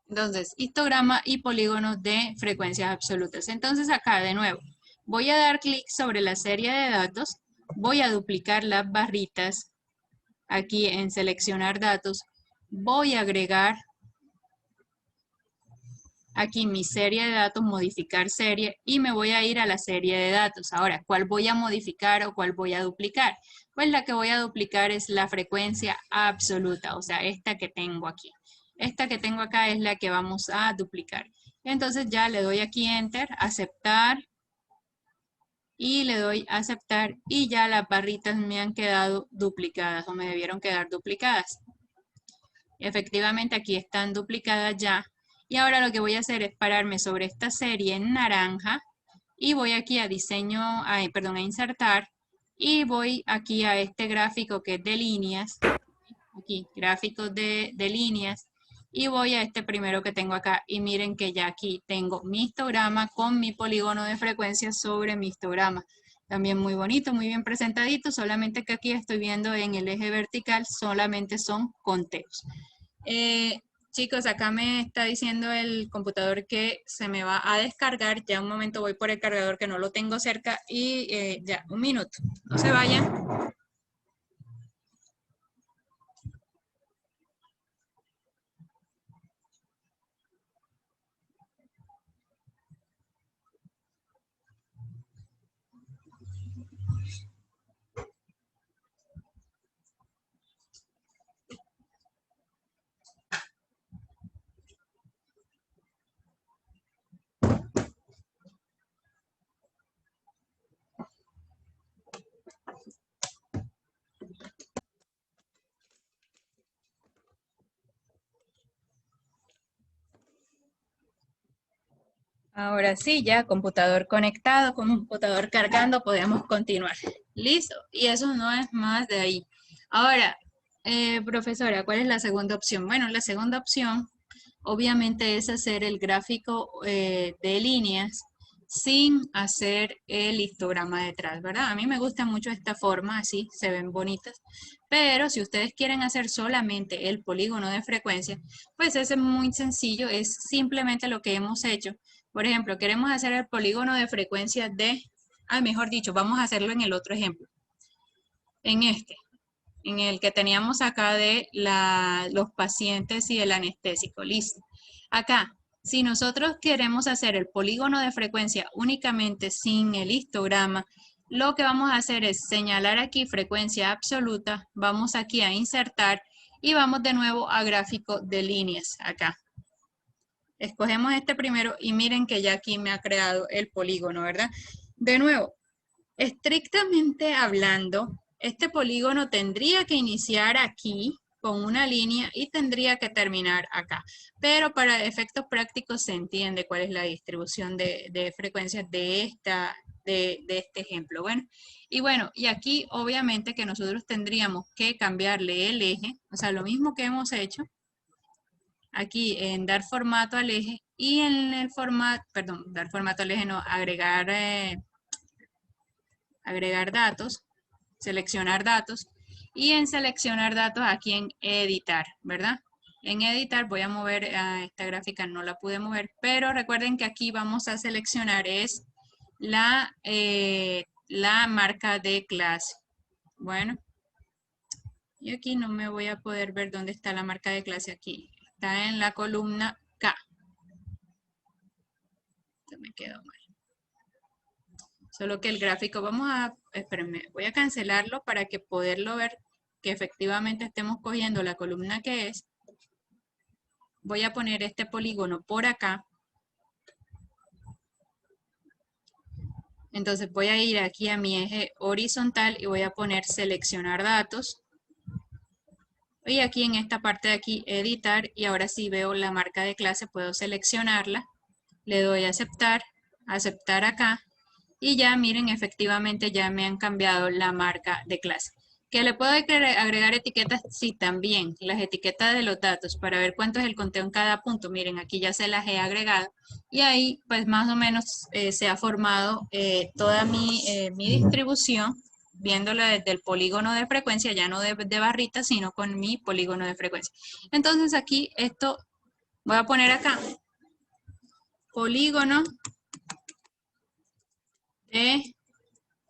Entonces, histograma y polígonos de frecuencias absolutas. Entonces acá de nuevo, voy a dar clic sobre la serie de datos, voy a duplicar las barritas aquí en seleccionar datos, voy a agregar aquí mi serie de datos, modificar serie y me voy a ir a la serie de datos. Ahora, ¿cuál voy a modificar o cuál voy a duplicar? Pues la que voy a duplicar es la frecuencia absoluta, o sea, esta que tengo aquí. Esta que tengo acá es la que vamos a duplicar. Entonces ya le doy aquí Enter, aceptar y le doy aceptar y ya las barritas me han quedado duplicadas o me debieron quedar duplicadas. Efectivamente aquí están duplicadas ya. Y ahora lo que voy a hacer es pararme sobre esta serie en naranja y voy aquí a diseño, a insertar y voy aquí a este gráfico que es de líneas, aquí, gráficos de líneas y voy a este primero que tengo acá y miren que ya aquí tengo mi histograma con mi polígono de frecuencia sobre mi histograma. También muy bonito, muy bien presentadito, solamente que aquí estoy viendo en el eje vertical solamente son conteos. Chicos, acá me está diciendo el computador que se me va a descargar. Ya un momento voy por el cargador que no lo tengo cerca y ya, un minuto. No se vayan. Ahora sí, ya computador conectado, computador cargando, podemos continuar. Listo. Y eso no es más de ahí. Ahora, profesora, ¿cuál es la segunda opción? Bueno, la segunda opción obviamente es hacer el gráfico de líneas sin hacer el histograma detrás, ¿verdad? A mí me gusta mucho esta forma, así se ven bonitas, pero si ustedes quieren hacer solamente el polígono de frecuencia, pues es muy sencillo, es simplemente lo que hemos hecho. Por ejemplo, queremos hacer el polígono de frecuencia de, mejor dicho, vamos a hacerlo en el otro ejemplo, en este, en el que teníamos acá de los pacientes y el anestésico, listo. Acá, si nosotros queremos hacer el polígono de frecuencia únicamente sin el histograma, lo que vamos a hacer es señalar aquí frecuencia absoluta, vamos aquí a insertar y vamos de nuevo a gráfico de líneas acá. Escogemos este primero y miren que ya aquí me ha creado el polígono, ¿verdad? De nuevo, estrictamente hablando, este polígono tendría que iniciar aquí con una línea y tendría que terminar acá. Pero para efectos prácticos se entiende cuál es la distribución de frecuencias de este ejemplo. Bueno, y aquí obviamente que nosotros tendríamos que cambiarle el eje, o sea, lo mismo que hemos hecho aquí en dar formato al eje y en el formato, perdón, dar formato al eje no, agregar datos, seleccionar datos y en seleccionar datos aquí en editar, ¿verdad? En editar voy a mover, esta gráfica no la pude mover, pero recuerden que aquí vamos a seleccionar es la marca de clase. Bueno, y aquí no me voy a poder ver dónde está la marca de clase aquí. Está en la columna K. Se me quedó mal. Solo que el gráfico, espérenme, voy a cancelarlo para que poderlo ver, que efectivamente estemos cogiendo la columna que es. Voy a poner este polígono por acá. Entonces voy a ir aquí a mi eje horizontal y voy a poner seleccionar datos. Y aquí en esta parte de aquí, editar, y ahora sí veo la marca de clase, puedo seleccionarla. Le doy a aceptar, aceptar acá. Y ya miren, efectivamente ya me han cambiado la marca de clase. ¿Que le puedo agregar etiquetas? Sí, también. Las etiquetas de los datos para ver cuánto es el conteo en cada punto. Miren, aquí ya se las he agregado. Y ahí, pues más o menos se ha formado toda mi distribución, viéndola desde el polígono de frecuencia, ya no de barrita, sino con mi polígono de frecuencia. Entonces aquí esto, voy a poner acá, polígono de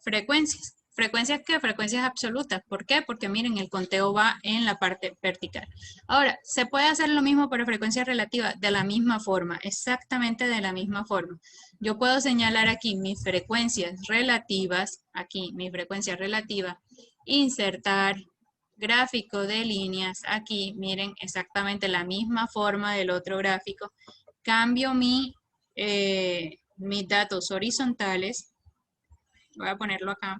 frecuencias. ¿Frecuencias qué? Frecuencias absolutas. ¿Por qué? Porque miren, el conteo va en la parte vertical. Ahora, ¿se puede hacer lo mismo para frecuencias relativas? De la misma forma, exactamente de la misma forma. Yo puedo señalar aquí mis frecuencias relativas, aquí mi frecuencia relativa, insertar gráfico de líneas, aquí miren exactamente la misma forma del otro gráfico. Cambio mis datos horizontales. Voy a ponerlo acá.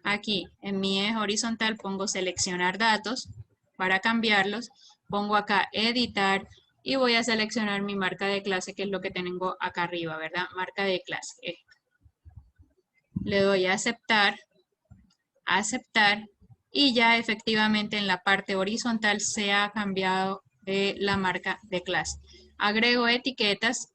Aquí en mi eje horizontal pongo seleccionar datos para cambiarlos. Pongo acá editar y voy a seleccionar mi marca de clase, que es lo que tengo acá arriba, ¿verdad? Marca de clase. Le doy a aceptar, aceptar y ya efectivamente en la parte horizontal se ha cambiado la marca de clase. Agrego etiquetas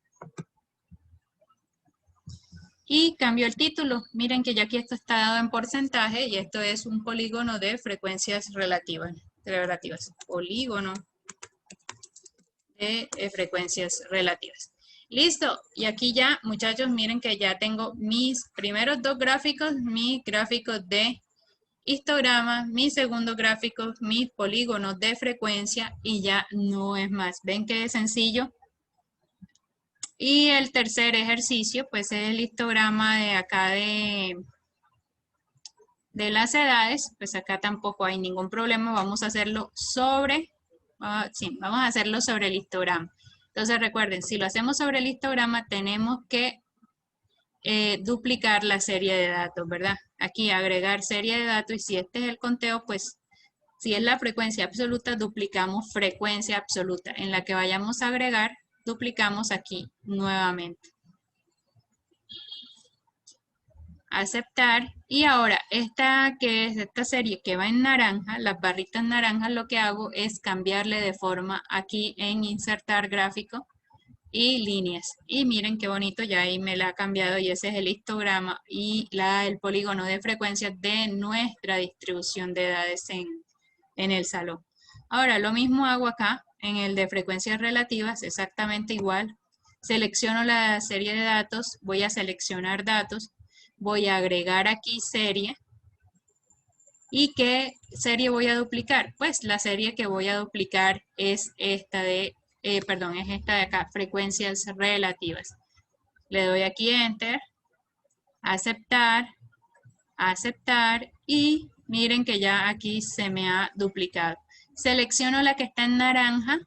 y cambio el título. Miren que ya aquí esto está dado en porcentaje y esto es un polígono de frecuencias relativas. Polígono de frecuencias relativas. Listo. Y aquí ya, muchachos, miren que ya tengo mis primeros dos gráficos, mis gráficos de histograma, mi segundo gráfico, mis polígonos de frecuencia y ya no es más. ¿Ven que es sencillo? Y el tercer ejercicio, pues es el histograma de acá de las edades, pues acá tampoco hay ningún problema, vamos a hacerlo sobre, vamos a hacerlo sobre el histograma. Entonces recuerden, si lo hacemos sobre el histograma, tenemos que duplicar la serie de datos, ¿verdad? Aquí agregar serie de datos y si este es el conteo, pues si es la frecuencia absoluta, duplicamos frecuencia absoluta. En la que vayamos a agregar, duplicamos aquí nuevamente. aceptar, y ahora esta que es esta serie que va en naranja, las barritas naranjas, lo que hago es cambiarle de forma aquí en insertar gráfico y líneas, y miren qué bonito, ya ahí me la ha cambiado y ese es el histograma y el polígono de frecuencias de nuestra distribución de edades en el salón. Ahora lo mismo hago acá en el de frecuencias relativas, exactamente igual. Selecciono la serie de datos, voy a seleccionar datos, voy a agregar aquí serie. ¿Y qué serie voy a duplicar? Pues la serie que voy a duplicar es esta de, perdón, es esta de acá, frecuencias relativas. Le doy aquí Enter, aceptar, aceptar y miren que ya aquí se me ha duplicado. Selecciono la que está en naranja,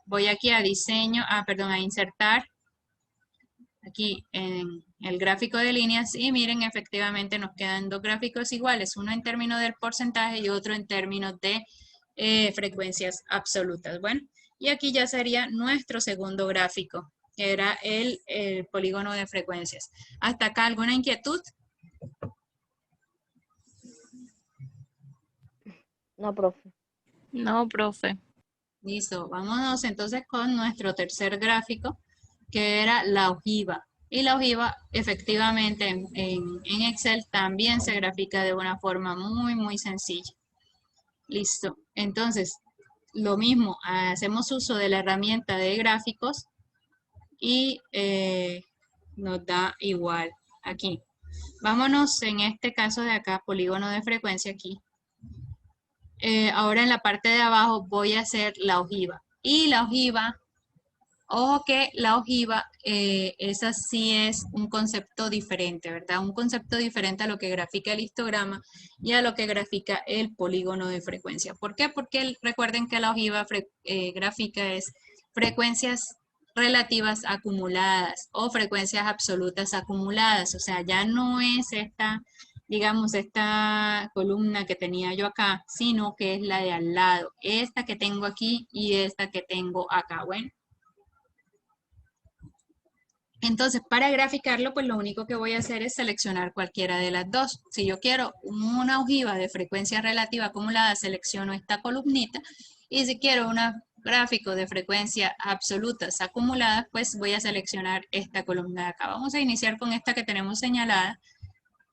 voy aquí a diseño, perdón, a insertar, aquí en el gráfico de líneas y miren, efectivamente nos quedan dos gráficos iguales, uno en términos del porcentaje y otro en términos de frecuencias absolutas. Bueno, y aquí ya sería nuestro segundo gráfico, que era el polígono de frecuencias. ¿Hasta acá alguna inquietud? No, profe. No, profe. Listo, vámonos entonces con nuestro tercer gráfico, que era la ojiva. Y la ojiva, efectivamente, en Excel también se grafica de una forma muy sencilla. Listo. Entonces, lo mismo, hacemos uso de la herramienta de gráficos y nos da igual aquí. Vámonos en este caso de acá, polígono de frecuencia aquí. Ahora en la parte de abajo voy a hacer la ojiva. Y la ojiva, ojo que la ojiva, esa sí es un concepto diferente, ¿verdad? Un concepto diferente a lo que grafica el histograma y a lo que grafica el polígono de frecuencia. ¿Por qué? Porque recuerden que la ojiva gráfica es frecuencias relativas acumuladas o frecuencias absolutas acumuladas. O sea, ya no es esta, digamos, esta columna que tenía yo acá, sino que es la de al lado. Esta que tengo aquí y esta que tengo acá. Bueno. Entonces, para graficarlo, pues lo único que voy a hacer es seleccionar cualquiera de las dos. Si yo quiero una ojiva de frecuencia relativa acumulada, selecciono esta columnita. Y si quiero un gráfico de frecuencia absolutas acumuladas, pues voy a seleccionar esta columna de acá. Vamos a iniciar con esta que tenemos señalada.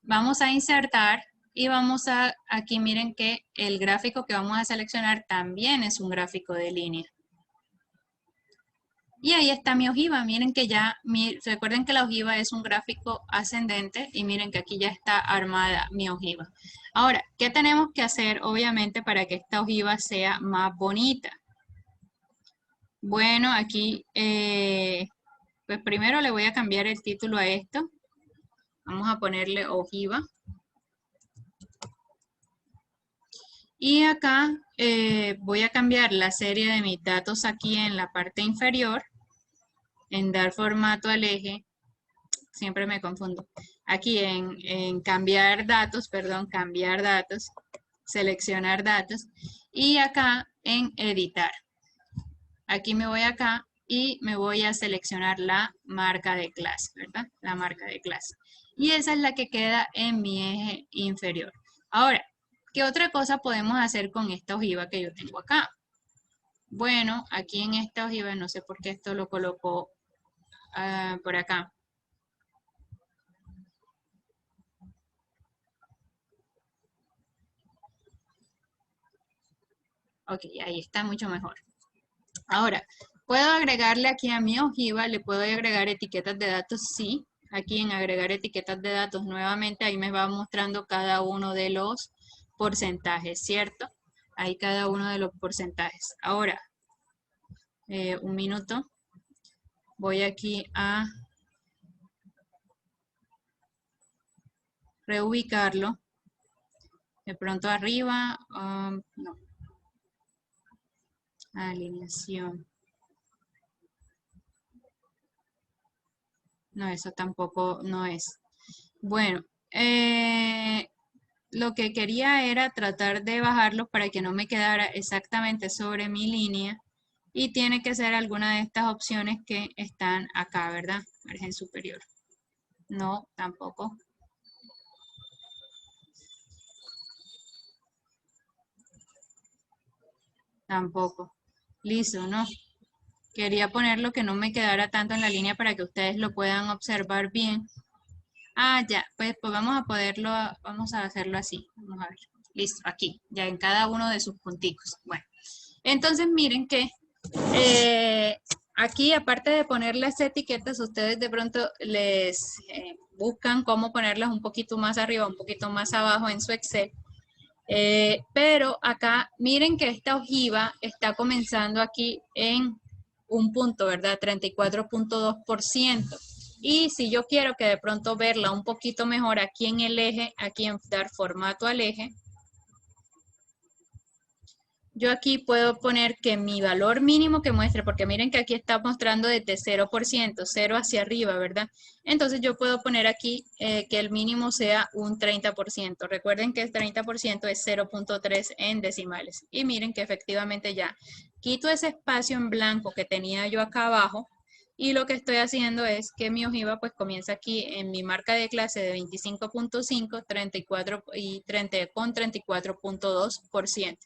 Vamos a insertar y vamos a, aquí miren que el gráfico que vamos a seleccionar también es un gráfico de línea. Y ahí está mi ojiva, miren que ya, recuerden que la ojiva es un gráfico ascendente y miren que aquí ya está armada mi ojiva. Ahora, ¿qué tenemos que hacer obviamente para que esta ojiva sea más bonita? Bueno, aquí, pues primero le voy a cambiar el título a esto. Vamos a ponerle ojiva. Y acá voy a cambiar la serie de mis datos aquí en la parte inferior. En dar formato al eje, siempre me confundo. Aquí en cambiar datos, perdón, cambiar datos, seleccionar datos. Y acá en editar. Aquí me voy acá y me voy a seleccionar la marca de clase, ¿verdad? La marca de clase. Y esa es la que queda en mi eje inferior. Ahora, ¿qué otra cosa podemos hacer con esta ojiva que yo tengo acá? Bueno, aquí en esta ojiva, no sé por qué esto lo colocó por acá. Ok, ahí está mucho mejor. Ahora, ¿puedo agregarle aquí a mi ojiva? ¿Le puedo agregar etiquetas de datos? Sí. Aquí en agregar etiquetas de datos nuevamente, ahí me va mostrando cada uno de los porcentajes, ¿cierto? Ahí cada uno de los porcentajes. Ahora, un minuto. Voy aquí a reubicarlo. De pronto arriba, no. Alineación. No, eso tampoco no es. Bueno, lo que quería era tratar de bajarlos para que no me quedara exactamente sobre mi línea. Y tiene que ser alguna de estas opciones que están acá, ¿verdad? Margen superior. No, tampoco. Tampoco. Listo, ¿no? Quería ponerlo que no me quedara tanto en la línea para que ustedes lo puedan observar bien. Ah, ya, pues vamos a poderlo, vamos a hacerlo así. Vamos a ver. Listo, aquí, ya en cada uno de sus punticos. Bueno, entonces miren que aquí, aparte de poner las etiquetas, ustedes de pronto les buscan cómo ponerlas un poquito más arriba, un poquito más abajo en su Excel. Pero acá, miren que esta ojiva está comenzando aquí en un punto, ¿verdad? 34.2%. Y si yo quiero que de pronto verla un poquito mejor aquí en el eje, aquí en dar formato al eje, yo aquí puedo poner que mi valor mínimo que muestre, porque miren que aquí está mostrando desde 0%, 0 hacia arriba, ¿verdad? Entonces yo puedo poner aquí que el mínimo sea un 30%. Recuerden que el 30% es 0.3 en decimales. Y miren que efectivamente ya quito ese espacio en blanco que tenía yo acá abajo. Y lo que estoy haciendo es que mi ojiva pues comienza aquí en mi marca de clase de 25.5, 34 y 30 con 34.2%.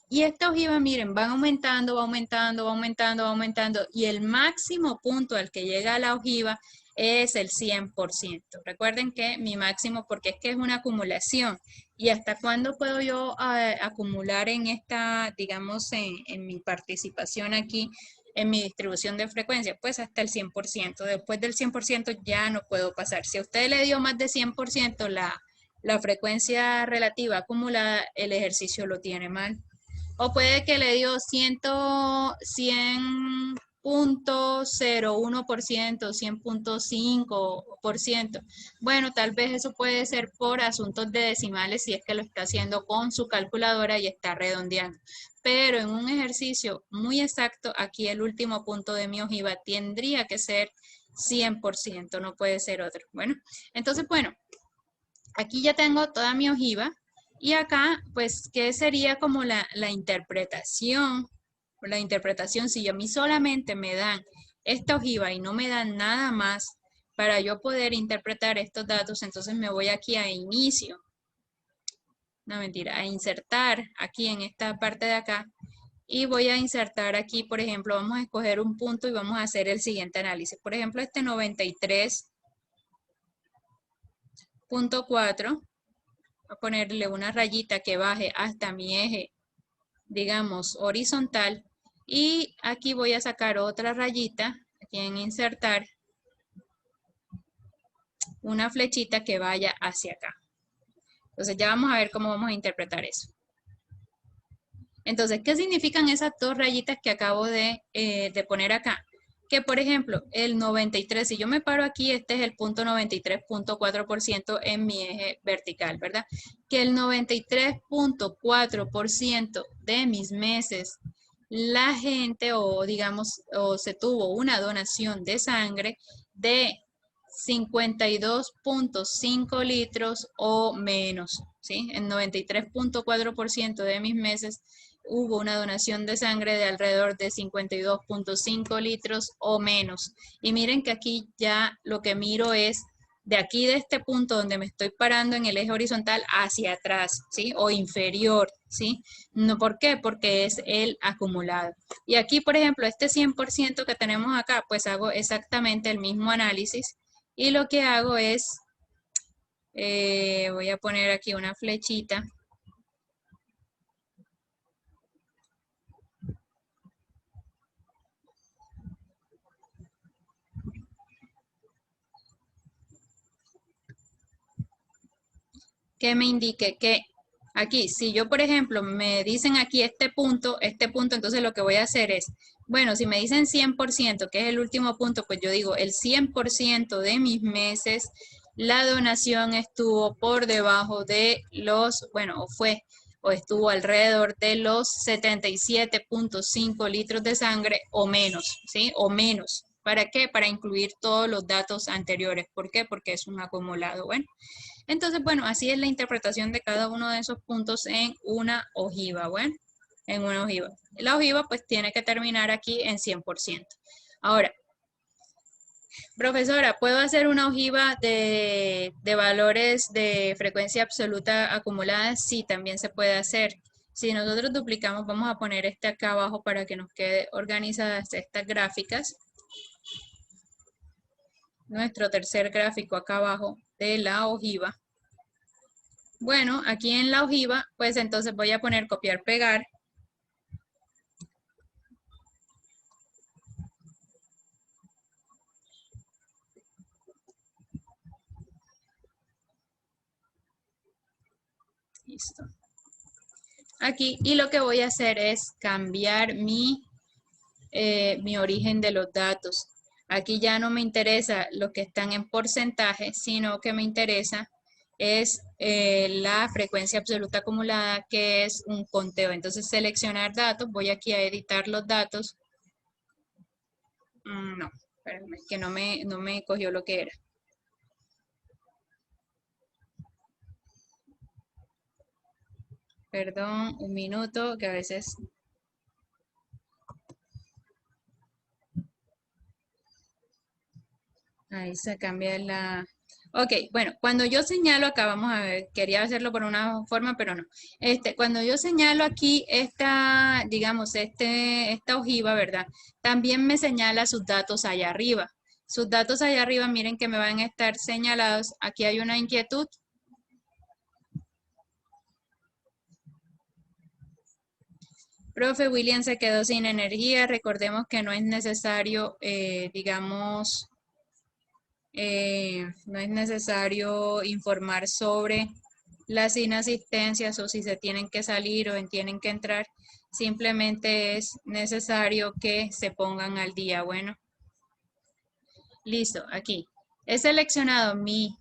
Y esta ojiva, miren, van aumentando, va aumentando, va aumentando, va aumentando. Y el máximo punto al que llega la ojiva es el 100%. Recuerden que mi máximo, porque es que es una acumulación. ¿Y hasta cuándo puedo yo acumular en esta, digamos, en mi participación aquí, en mi distribución de frecuencia? Pues hasta el 100%. Después del 100% ya no puedo pasar. Si a usted le dio más de 100% la frecuencia relativa acumulada, el ejercicio lo tiene mal. O puede que le dio 100.01%, 100.5%. Bueno, tal vez eso puede ser por asuntos de decimales si es que lo está haciendo con su calculadora y está redondeando. Pero en un ejercicio muy exacto, aquí el último punto de mi ojiva tendría que ser 100%, no puede ser otro. Bueno, entonces, bueno, aquí ya tengo toda mi ojiva. Y acá, pues, ¿qué sería como la interpretación? La interpretación, si a mí solamente me dan esta ojiva y no me dan nada más para yo poder interpretar estos datos, entonces me voy aquí a inicio. No, mentira, a insertar aquí en esta parte de acá. Y voy a insertar aquí, por ejemplo, vamos a escoger un punto y vamos a hacer el siguiente análisis. Por ejemplo, este 93.4. A ponerle una rayita que baje hasta mi eje, digamos, horizontal. Y aquí voy a sacar otra rayita, aquí en insertar, una flechita que vaya hacia acá. Entonces ya vamos a ver cómo vamos a interpretar eso. Entonces, ¿qué significan esas dos rayitas que acabo de poner acá? Que, por ejemplo, el 93, si yo me paro aquí, este es el punto 93.4% en mi eje vertical, ¿verdad? Que el 93.4% de mis meses, la gente, o digamos, o se tuvo una donación de sangre de 52.5 litros o menos, ¿sí? El 93.4% de mis meses hubo una donación de sangre de alrededor de 52.5 litros o menos. Y miren que aquí ya lo que miro es de aquí, de este punto donde me estoy parando en el eje horizontal, hacia atrás, ¿sí? O inferior, ¿sí? No, ¿por qué? Porque es el acumulado. Y aquí, por ejemplo, este 100% que tenemos acá, pues hago exactamente el mismo análisis. Y lo que hago es, voy a poner aquí una flechita. Que me indique que aquí, si yo, por ejemplo, me dicen aquí este punto, entonces lo que voy a hacer es, bueno, si me dicen 100%, que es el último punto, pues yo digo, el 100% de mis meses, la donación estuvo por debajo de los, bueno, o estuvo alrededor de los 77.5 litros de sangre o menos, ¿sí? O menos. ¿Para qué? Para incluir todos los datos anteriores. ¿Por qué? Porque es un acumulado. Bueno. Entonces, bueno, así es la interpretación de cada uno de esos puntos en una ojiva, bueno, en una ojiva. La ojiva pues tiene que terminar aquí en 100%. Ahora, profesora, ¿puedo hacer una ojiva de valores de frecuencia absoluta acumulada? Sí, también se puede hacer. Si nosotros duplicamos, vamos a poner este acá abajo para que nos quede organizadas estas gráficas. Nuestro tercer gráfico acá abajo de la ojiva. Bueno, aquí en la ojiva, pues entonces voy a poner copiar, pegar. Listo. Aquí, y lo que voy a hacer es cambiar mi origen de los datos. Aquí ya no me interesa los que están en porcentaje, sino que me interesa es la frecuencia absoluta acumulada, que es un conteo. Entonces, seleccionar datos, voy aquí a editar los datos. No, espérame, que no me cogió lo que era. Perdón, un minuto, que a veces... Ahí se cambia la... Ok, bueno, cuando yo señalo acá, vamos a ver, quería hacerlo por una forma, pero no. Cuando yo señalo aquí esta, digamos, esta ojiva, ¿verdad? También me señala sus datos allá arriba. Sus datos allá arriba, miren que me van a estar señalados. Aquí hay una inquietud. Profe, William se quedó sin energía. Recordemos que no es necesario, digamos... no es necesario informar sobre las inasistencias o si se tienen que salir o tienen que entrar. Simplemente es necesario que se pongan al día. Bueno, listo, aquí. He seleccionado mis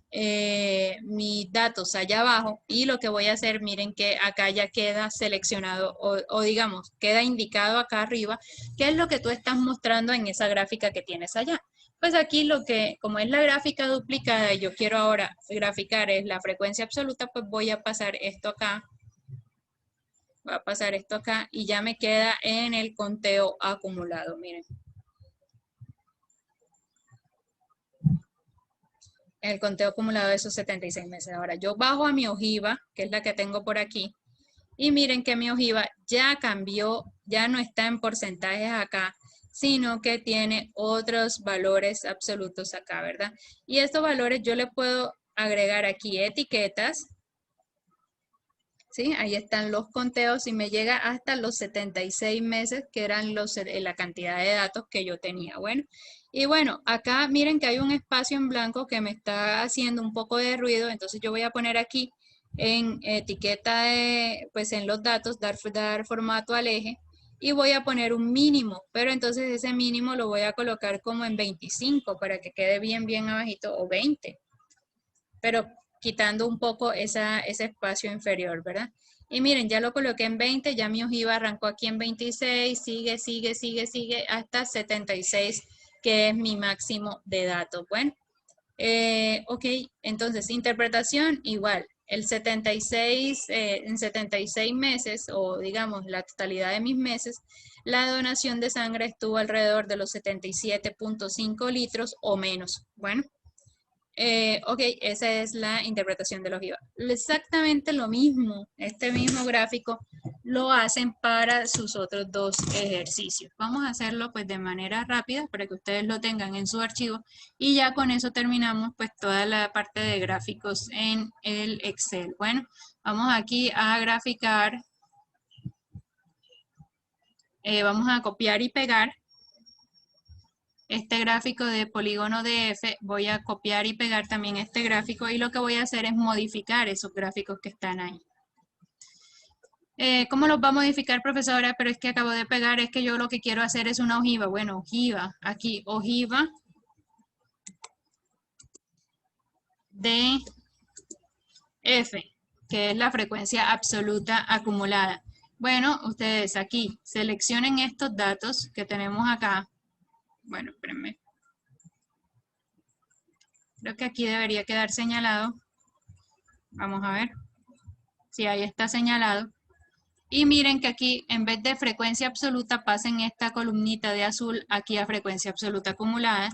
datos allá abajo y lo que voy a hacer, miren que acá ya queda seleccionado o digamos, queda indicado acá arriba qué es lo que tú estás mostrando en esa gráfica que tienes allá. Pues aquí lo que, como es la gráfica duplicada y yo quiero ahora graficar es la frecuencia absoluta, pues voy a pasar esto acá. Voy a pasar esto acá y ya me queda en el conteo acumulado, miren. El conteo acumulado de esos 76 meses. Ahora yo bajo a mi ojiva, que es la que tengo por aquí, y miren que mi ojiva ya cambió, ya no está en porcentajes acá, sino que tiene otros valores absolutos acá, ¿verdad? Y estos valores yo le puedo agregar aquí etiquetas, ¿sí? Ahí están los conteos y me llega hasta los 76 meses, que eran la cantidad de datos que yo tenía. Bueno, y bueno, acá miren que hay un espacio en blanco que me está haciendo un poco de ruido, entonces yo voy a poner aquí en etiqueta, pues en los datos, dar formato al eje, y voy a poner un mínimo, pero entonces ese mínimo lo voy a colocar como en 25 para que quede bien abajito, o 20, pero quitando un poco ese espacio inferior, ¿verdad? Y miren, ya lo coloqué en 20, ya mi ojiva arrancó aquí en 26, sigue hasta 76, que es mi máximo de datos. Bueno, ok, entonces interpretación igual. El 76, en 76 meses, o digamos la totalidad de mis meses, la donación de sangre estuvo alrededor de los 77.5 litros o menos. Bueno. Ok, esa es la interpretación de la ojiva. Exactamente lo mismo, este mismo gráfico lo hacen para sus otros dos ejercicios. Vamos a hacerlo pues de manera rápida para que ustedes lo tengan en su archivo y ya con eso terminamos pues toda la parte de gráficos en el Excel. Bueno, vamos aquí a graficar, vamos a copiar y pegar. Este gráfico de polígono DF, voy a copiar y pegar también este gráfico y lo que voy a hacer es modificar esos gráficos que están ahí. ¿Cómo los va a modificar, profesora? Pero es que acabo de pegar, es que yo lo que quiero hacer es una ojiva. Bueno, ojiva, aquí, ojiva de F, que es la frecuencia absoluta acumulada. Bueno, ustedes aquí seleccionen estos datos que tenemos acá. Bueno, espérenme. Creo que aquí debería quedar señalado. Vamos a ver. Sí, ahí está señalado. Y miren que aquí, en vez de frecuencia absoluta, pasen esta columnita de azul aquí a frecuencia absoluta acumulada.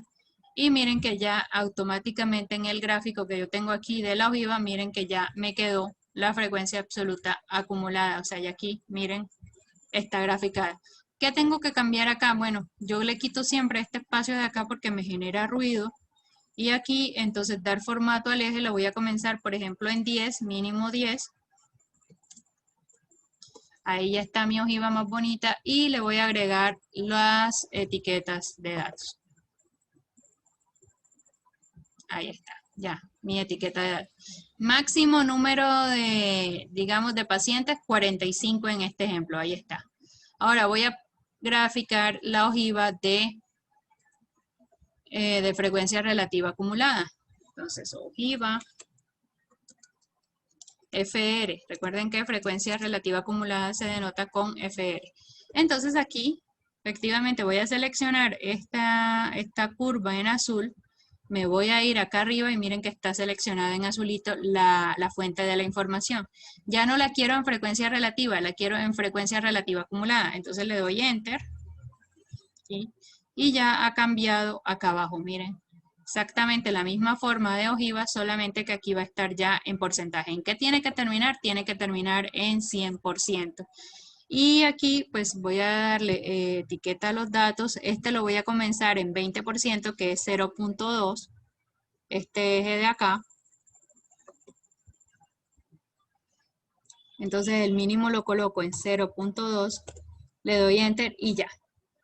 Y miren que ya automáticamente en el gráfico que yo tengo aquí de la ojiva, miren que ya me quedó la frecuencia absoluta acumulada. O sea, y aquí, miren, está graficada. ¿Qué tengo que cambiar acá? Bueno, yo le quito siempre este espacio de acá porque me genera ruido. Y aquí, entonces, dar formato al eje, lo voy a comenzar, por ejemplo, en 10, mínimo 10. Ahí ya está mi ojiva más bonita y le voy a agregar las etiquetas de datos. Ahí está, ya, mi etiqueta de datos. Máximo número de, digamos, de pacientes, 45 en este ejemplo, ahí está. Ahora voy a graficar la ojiva de frecuencia relativa acumulada. Entonces, ojiva FR. Recuerden que frecuencia relativa acumulada se denota con FR. Entonces aquí, efectivamente, voy a seleccionar esta curva en azul. Me voy a ir acá arriba y miren que está seleccionada en azulito la fuente de la información. Ya no la quiero en frecuencia relativa, la quiero en frecuencia relativa acumulada. Entonces le doy Enter. ¿Sí? Y ya ha cambiado acá abajo, miren. Exactamente la misma forma de ojiva, solamente que aquí va a estar ya en porcentaje. ¿En qué tiene que terminar? Tiene que terminar en 100%. Y aquí pues voy a darle etiqueta a los datos. Este lo voy a comenzar en 20%, que es 0.2. Este eje de acá. Entonces el mínimo lo coloco en 0.2. Le doy Enter y ya.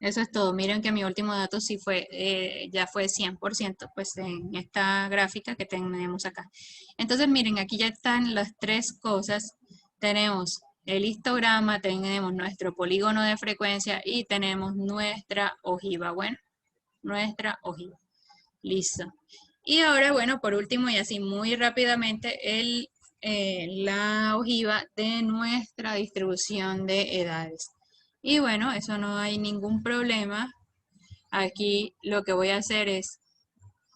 Eso es todo. Miren que mi último dato sí fue, ya fue 100%, pues en esta gráfica que tenemos acá. Entonces, miren, aquí ya están las tres cosas. Tenemos el histograma, tenemos nuestro polígono de frecuencia y tenemos nuestra ojiva. Bueno, nuestra ojiva. Listo. Y ahora, bueno, por último y así muy rápidamente, la ojiva de nuestra distribución de edades. Y bueno, eso no hay ningún problema. Aquí lo que voy a hacer es,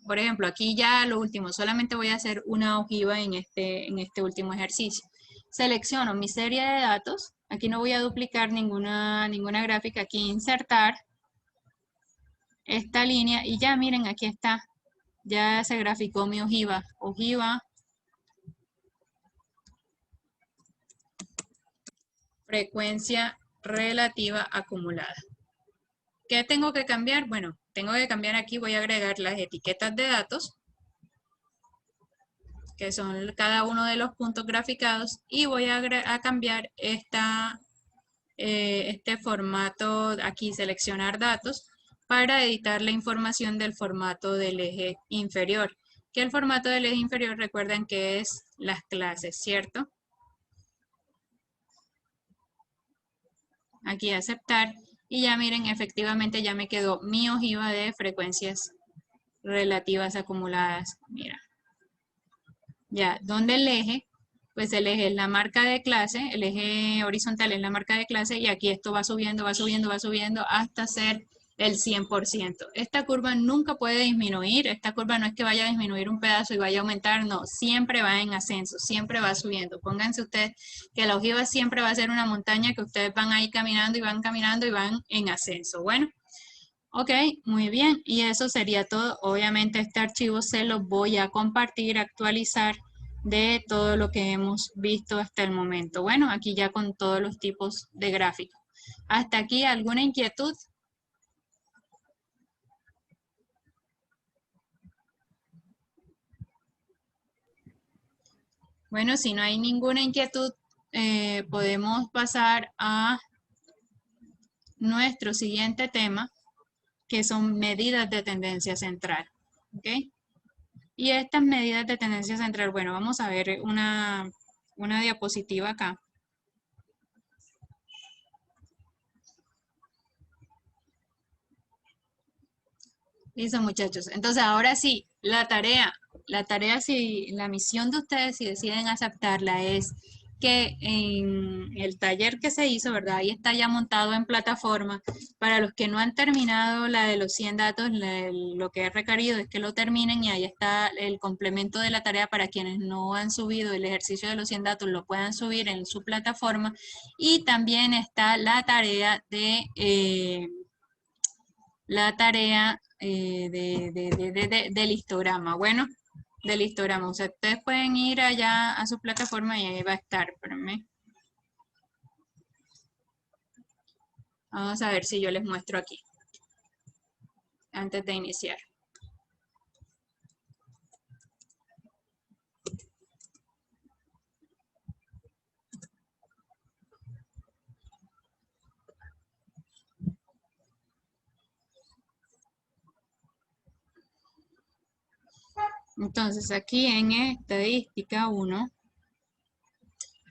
por ejemplo, aquí ya lo último, solamente voy a hacer una ojiva en este último ejercicio. Selecciono mi serie de datos. Aquí no voy a duplicar ninguna gráfica. Aquí insertar esta línea y ya miren, aquí está. Ya se graficó mi ojiva. Ojiva. Frecuencia relativa acumulada. ¿Qué tengo que cambiar? Bueno, tengo que cambiar aquí, voy a agregar las etiquetas de datos, que son cada uno de los puntos graficados, y voy a cambiar este formato, aquí seleccionar datos, para editar la información del formato del eje inferior. Que el formato del eje inferior, recuerden que es las clases, ¿cierto? Aquí aceptar. Y ya miren, efectivamente ya me quedó mi ojiva de frecuencias relativas acumuladas. Mira. Ya, donde el eje, pues el eje es la marca de clase, el eje horizontal es la marca de clase y aquí esto va subiendo, va subiendo, va subiendo hasta ser el 100%. Esta curva nunca puede disminuir, esta curva no es que vaya a disminuir un pedazo y vaya a aumentar, no, siempre va en ascenso, siempre va subiendo. Pónganse ustedes que la ojiva siempre va a ser una montaña que ustedes van a ir caminando y van en ascenso. Bueno. Ok, muy bien. Y eso sería todo. Obviamente este archivo se lo voy a compartir, actualizar de todo lo que hemos visto hasta el momento. Bueno, aquí ya con todos los tipos de gráficos. Hasta aquí, ¿alguna inquietud? Bueno, si no hay ninguna inquietud, podemos pasar a nuestro siguiente tema, que son medidas de tendencia central. ¿Ok? Y estas medidas de tendencia central, bueno, vamos a ver una diapositiva acá. Listo, muchachos. Entonces, ahora sí, la misión de ustedes, si deciden aceptarla, es que en el taller que se hizo, ¿verdad? Ahí está ya montado en plataforma. Para los que no han terminado la de los 100 datos, lo que he requerido es que lo terminen y ahí está el complemento de la tarea para quienes no han subido el ejercicio de los 100 datos, lo puedan subir en su plataforma. Y también está la tarea del histograma. Bueno, del histograma. O sea, ustedes pueden ir allá a su plataforma y ahí va a estar. Espérenme. Vamos a ver si yo les muestro aquí, antes de iniciar. Entonces, aquí en estadística 1,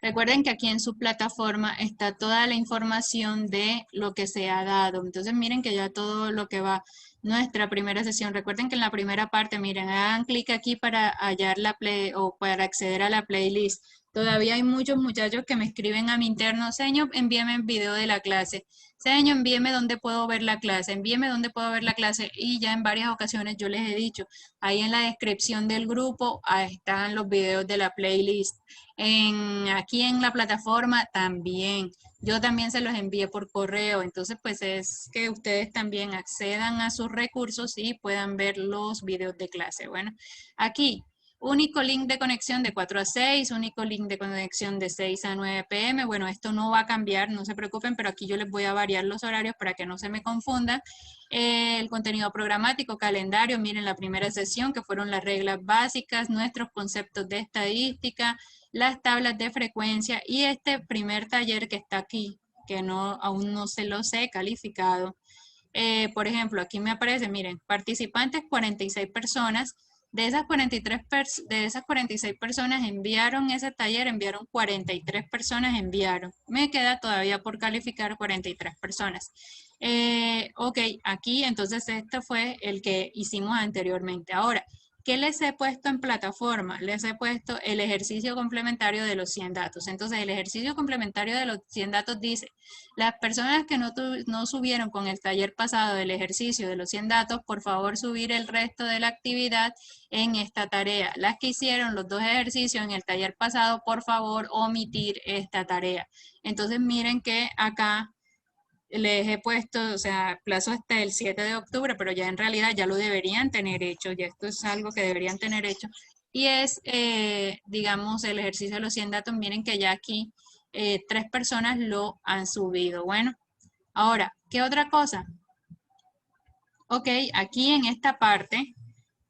recuerden que aquí en su plataforma está toda la información de lo que se ha dado. Entonces, miren que ya todo lo que va nuestra primera sesión. Recuerden que en la primera parte, miren, hagan clic aquí para hallar la play o para acceder a la playlist. Todavía hay muchos muchachos que me escriben a mi interno, señor, envíeme el video de la clase. Señor, envíeme dónde puedo ver la clase, envíeme dónde puedo ver la clase. Y ya en varias ocasiones yo les he dicho, ahí en la descripción del grupo, ahí están los videos de la playlist. Aquí en la plataforma también. Yo también se los envié por correo, entonces pues es que ustedes también accedan a sus recursos y puedan ver los videos de clase. Bueno, aquí, único link de conexión de 4 a 6, único link de conexión de 6 a 9 pm. Bueno, esto no va a cambiar, no se preocupen, pero aquí yo les voy a variar los horarios para que no se me confundan. El contenido programático, calendario, miren la primera sesión que fueron las reglas básicas, nuestros conceptos de estadística, las tablas de frecuencia y este primer taller que está aquí, que no, aún no se los he calificado. Por ejemplo, aquí me aparece, miren, participantes 46 personas. De esas 46 personas enviaron ese taller, enviaron 43 personas, enviaron. Me queda todavía por calificar 43 personas. Ok, aquí entonces este fue el que hicimos anteriormente. Ahora, ¿qué les he puesto en plataforma? Les he puesto el ejercicio complementario de los 100 datos. Entonces, el ejercicio complementario de los 100 datos dice, las personas que no subieron con el taller pasado del ejercicio de los 100 datos, por favor subir el resto de la actividad en esta tarea. Las que hicieron los 2 ejercicios en el taller pasado, por favor omitir esta tarea. Entonces, miren que acá les he puesto, o sea, plazo hasta el 7 de octubre, pero ya en realidad ya lo deberían tener hecho, ya esto es algo que deberían tener hecho. Y es, digamos, el ejercicio de los 100 datos, miren que ya aquí 3 personas lo han subido. Bueno, ahora, ¿qué otra cosa? Ok, aquí en esta parte,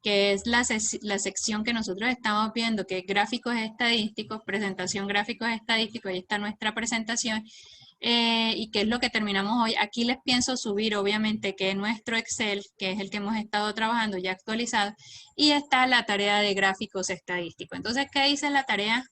que es la sección que nosotros estamos viendo, que es gráficos estadísticos, presentación gráficos estadísticos, ahí está nuestra presentación, y qué es lo que terminamos hoy. Aquí les pienso subir, obviamente, que nuestro Excel, que es el que hemos estado trabajando ya actualizado, y está la tarea de gráficos estadísticos. Entonces, ¿qué dice la tarea?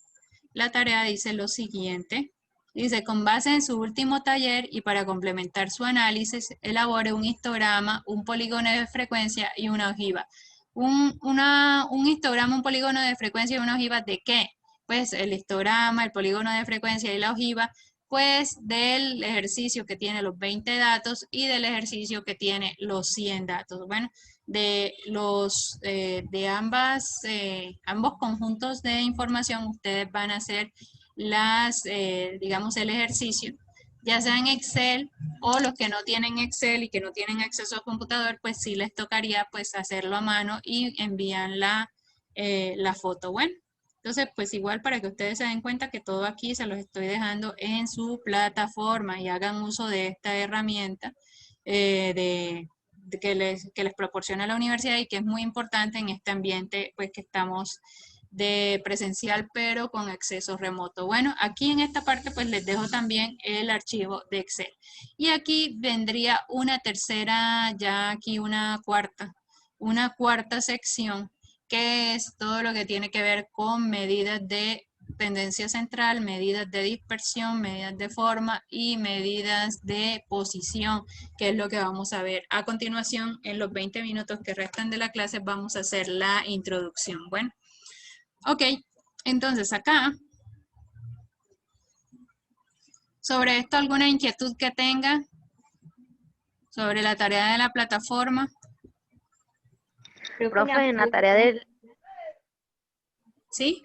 La tarea dice lo siguiente. Dice, con base en su último taller y para complementar su análisis, elabore un histograma, un polígono de frecuencia y una ojiva. Un histograma, un polígono de frecuencia y una ojiva, ¿de qué? Pues el histograma, el polígono de frecuencia y la ojiva, pues del ejercicio que tiene los 20 datos y del ejercicio que tiene los 100 datos. Bueno, de ambos conjuntos de información, ustedes van a hacer digamos, el ejercicio, ya sea en Excel o los que no tienen Excel y que no tienen acceso a computador, pues sí les tocaría pues hacerlo a mano y envían la foto. Bueno, entonces pues igual para que ustedes se den cuenta que todo aquí se los estoy dejando en su plataforma y hagan uso de esta herramienta que les proporciona la universidad y que es muy importante en este ambiente pues que estamos de presencial pero con acceso remoto. Bueno, aquí en esta parte pues les dejo también el archivo de Excel. Y aquí vendría una tercera, ya aquí una cuarta sección que es todo lo que tiene que ver con medidas de tendencia central, medidas de dispersión, medidas de forma y medidas de posición, que es lo que vamos a ver a continuación. En los 20 minutos que restan de la clase vamos a hacer la introducción. Bueno, ok, entonces acá, sobre esto, ¿alguna inquietud que tenga sobre la tarea de la plataforma? Profe, en la tarea del... ¿Sí?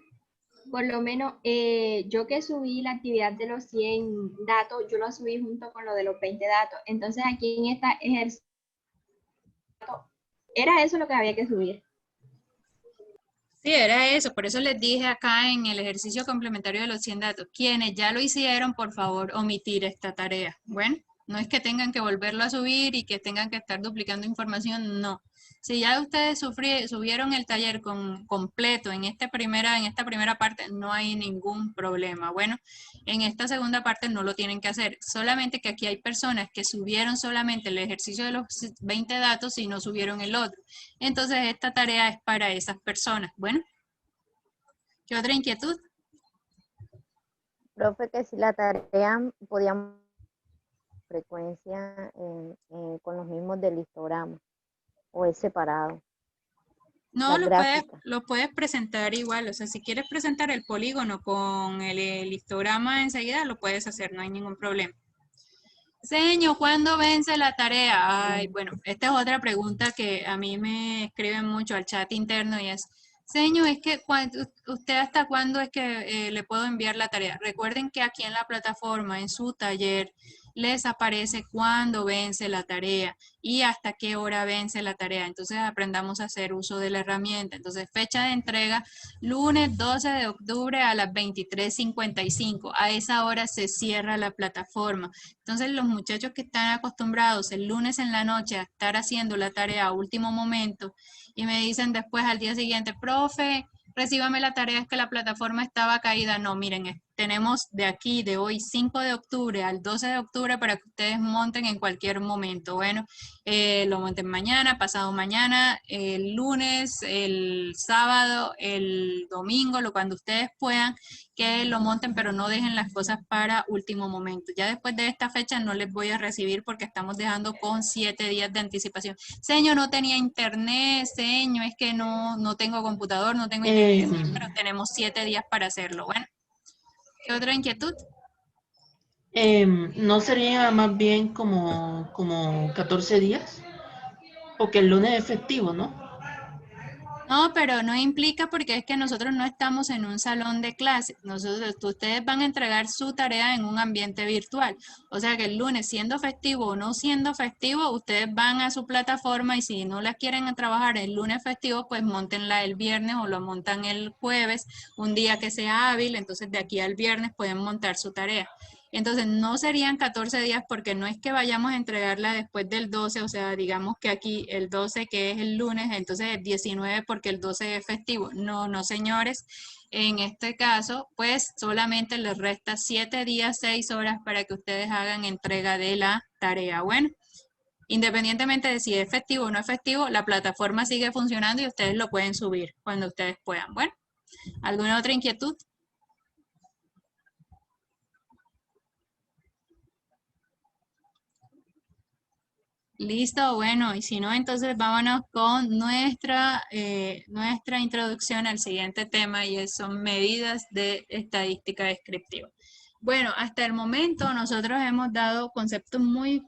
Por lo menos yo que subí la actividad de los 100 datos, yo lo subí junto con lo de los 20 datos. Entonces aquí en esta ejercicio, era eso lo que había que subir. Sí, era eso, por eso les dije acá en el ejercicio complementario de los 100 datos, quienes ya lo hicieron, por favor, omitir esta tarea. Bueno, no es que tengan que volverlo a subir y que tengan que estar duplicando información, no. Si ya ustedes subieron el taller completo en esta primera parte, no hay ningún problema. Bueno, en esta segunda parte no lo tienen que hacer, solamente que aquí hay personas que subieron solamente el ejercicio de los 20 datos y no subieron el otro. Entonces, esta tarea es para esas personas. Bueno, ¿qué otra inquietud? Profe, que si la tarea podíamos frecuencia con los mismos del histograma o es separado. No, La gráfica. lo puedes presentar igual. O sea, si quieres presentar el polígono con el histograma enseguida, lo puedes hacer, no hay ningún problema. Señor, ¿cuándo vence la tarea? Ay, bueno, esta es otra pregunta que a mí me escriben mucho al chat interno y es, señor, es que usted hasta cuándo es que le puedo enviar la tarea. Recuerden que aquí en la plataforma, en su taller, les aparece cuándo vence la tarea y hasta qué hora vence la tarea. Entonces aprendamos a hacer uso de la herramienta. Entonces, fecha de entrega, lunes 12 de octubre a las 23:55. A esa hora se cierra la plataforma. Entonces, los muchachos que están acostumbrados el lunes en la noche a estar haciendo la tarea a último momento y me dicen después al día siguiente, profe, recíbame la tarea, es que la plataforma estaba caída. No, miren, tenemos de aquí, de hoy, 5 de octubre al 12 de octubre para que ustedes monten en cualquier momento. Bueno, lo monten mañana, pasado mañana, el lunes, el sábado, el domingo, cuando ustedes puedan, que lo monten, pero no dejen las cosas para último momento. Ya después de esta fecha no les voy a recibir porque estamos dejando con 7 días de anticipación. Señor, no tenía internet, señor, es que no tengo computador, no tengo internet, sí, pero tenemos 7 días para hacerlo. Bueno, ¿qué otra inquietud? ¿No sería más bien como 14 días? Porque el lunes es festivo, ¿no? No, pero no implica porque es que nosotros no estamos en un salón de clases. Ustedes van a entregar su tarea en un ambiente virtual. O sea que el lunes, siendo festivo o no siendo festivo, ustedes van a su plataforma y si no la quieren trabajar el lunes festivo, pues montenla el viernes o lo montan el jueves, un día que sea hábil. Entonces de aquí al viernes pueden montar su tarea. Entonces, no serían 14 días porque no es que vayamos a entregarla después del 12, o sea, digamos que aquí el 12 que es el lunes, entonces el 19 porque el 12 es festivo. No, no, señores. En este caso, pues solamente les resta 7 días, 6 horas para que ustedes hagan entrega de la tarea. Bueno, independientemente de si es festivo o no es festivo, la plataforma sigue funcionando y ustedes lo pueden subir cuando ustedes puedan. Bueno, ¿alguna otra inquietud? Listo, bueno, y si no, entonces vámonos con nuestra introducción al siguiente tema y son medidas de estadística descriptiva. Bueno, hasta el momento nosotros hemos dado conceptos muy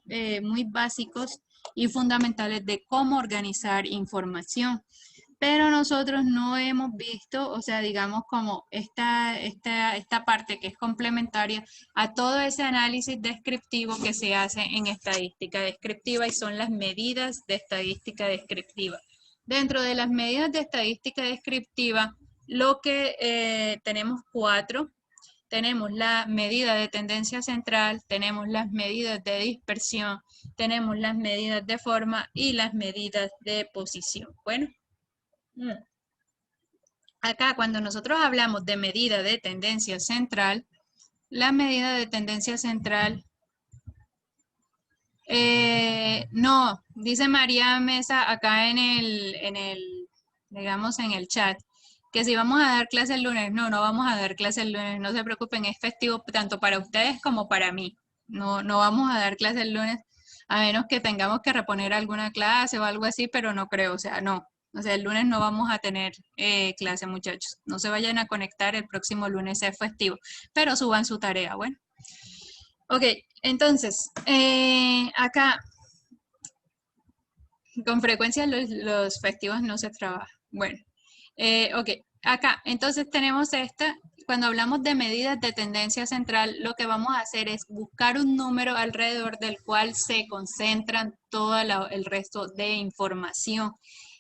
básicos y fundamentales de cómo organizar información. Pero nosotros no hemos visto, o sea, digamos como esta parte que es complementaria a todo ese análisis descriptivo que se hace en estadística descriptiva y son las medidas de estadística descriptiva. Dentro de las medidas de estadística descriptiva, lo que tenemos 4, tenemos la medida de tendencia central, tenemos las medidas de dispersión, tenemos las medidas de forma y las medidas de posición. Bueno. Acá cuando nosotros hablamos de medida de tendencia central, la medida de tendencia central, no, dice María Mesa acá digamos en el chat, que si vamos a dar clase el lunes, no vamos a dar clase el lunes, no se preocupen, es festivo tanto para ustedes como para mí. No vamos a dar clase el lunes, a menos que tengamos que reponer alguna clase o algo así, pero no creo, o sea, no. O sea, el lunes no vamos a tener clase, muchachos. No se vayan a conectar, el próximo lunes es festivo, pero suban su tarea, bueno. Ok, entonces, acá, con frecuencia los festivos no se trabajan. Bueno, ok, acá, entonces tenemos esta. Cuando hablamos de medidas de tendencia central, lo que vamos a hacer es buscar un número alrededor del cual se concentran todo el resto de información.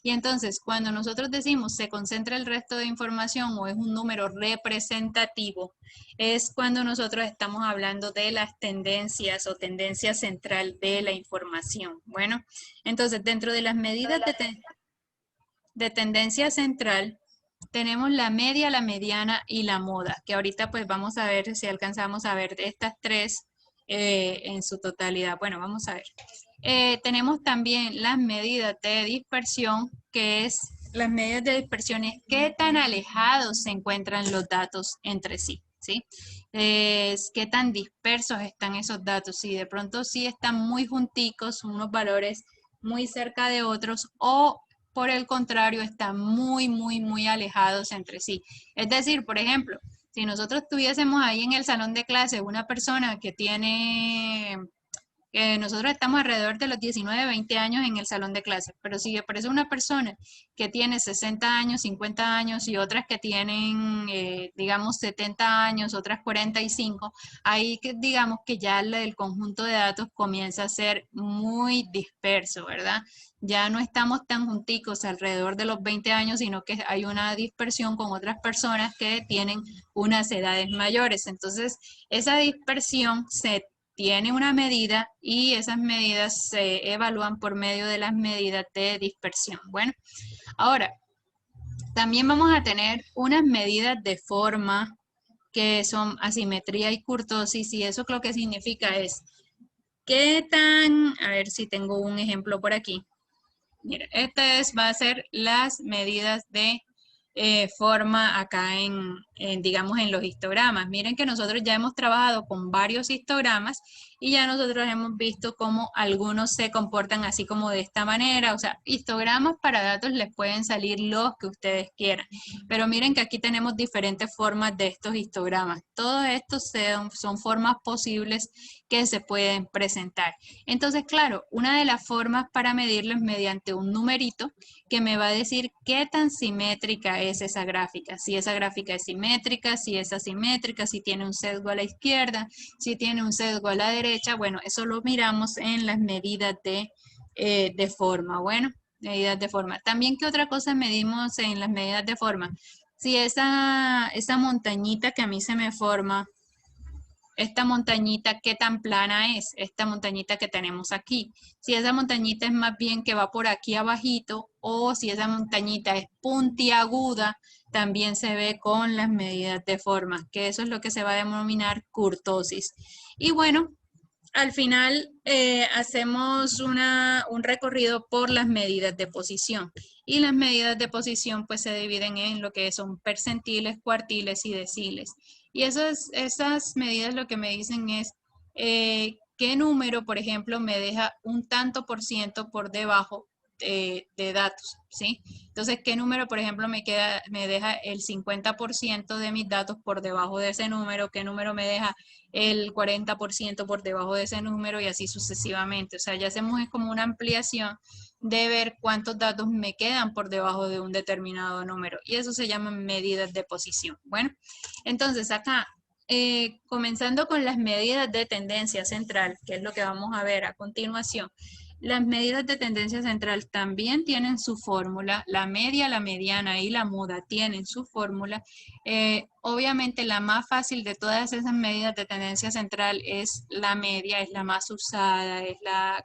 Y entonces, cuando nosotros decimos se concentra el resto de información o es un número representativo, es cuando nosotros estamos hablando de las tendencias o tendencia central de la información. Bueno, entonces dentro de las medidas de tendencia central, tenemos la media, la mediana y la moda, que ahorita pues vamos a ver si alcanzamos a ver estas tres en su totalidad. Bueno, vamos a ver. Tenemos también las medidas de dispersión, que es las medidas de dispersión es qué tan alejados se encuentran los datos entre sí, ¿sí? Es qué tan dispersos están esos datos, si de pronto sí están muy junticos, unos valores muy cerca de otros, o por el contrario, están muy alejados entre sí. Es decir, por ejemplo, si nosotros tuviésemos ahí en el salón de clase una persona que tiene, nosotros estamos alrededor de los 19, 20 años en el salón de clase, pero si aparece una persona que tiene 60 años, 50 años y otras que tienen, digamos, 70 años, otras 45, ahí que, digamos que ya el conjunto de datos comienza a ser muy disperso, ¿verdad? Ya no estamos tan junticos alrededor de los 20 años, sino que hay una dispersión con otras personas que tienen unas edades mayores. Entonces, esa dispersión se tiene una medida y esas medidas se evalúan por medio de las medidas de dispersión. Bueno, ahora, también vamos a tener unas medidas de forma que son asimetría y kurtosis, y eso lo que significa es qué tan, a ver si tengo un ejemplo por aquí. Mira, va a ser las medidas de forma acá digamos, en los histogramas. Miren que nosotros ya hemos trabajado con varios histogramas y ya nosotros hemos visto cómo algunos se comportan así como de esta manera. O sea, histogramas para datos les pueden salir los que ustedes quieran. Pero miren que aquí tenemos diferentes formas de estos histogramas. Todos estos son formas posibles que se pueden presentar. Entonces, claro, una de las formas para medirlo es mediante un numerito que me va a decir qué tan simétrica es esa gráfica. Si esa gráfica es simétrica, si es asimétrica, si tiene un sesgo a la izquierda, si tiene un sesgo a la derecha. Bueno, eso lo miramos en las medidas de forma. Bueno, medidas de forma. También, ¿qué otra cosa medimos en las medidas de forma? Si esa montañita que a mí se me forma, esta montañita, ¿qué tan plana es? Esta montañita que tenemos aquí. Si esa montañita es más bien que va por aquí abajito, o si esa montañita es puntiaguda, también se ve con las medidas de forma, que eso es lo que se va a denominar kurtosis. Y bueno, al final hacemos un recorrido por las medidas de posición. Y las medidas de posición pues se dividen en lo que son percentiles, cuartiles y deciles. Y esas medidas lo que me dicen es qué número, por ejemplo, me deja un tanto por ciento por debajo de datos, ¿sí? Entonces, ¿qué número, por ejemplo, me deja el 50% de mis datos por debajo de ese número? ¿Qué número me deja el 40% por debajo de ese número? Y así sucesivamente. O sea, ya hacemos como una ampliación de ver cuántos datos me quedan por debajo de un determinado número. Y eso se llama medidas de posición. Bueno, entonces acá, comenzando con las medidas de tendencia central, que es lo que vamos a ver a continuación. Las medidas de tendencia central también tienen su fórmula, la media, la mediana y la moda tienen su fórmula. Obviamente la más fácil de todas esas medidas de tendencia central es la media, es la más usada, es la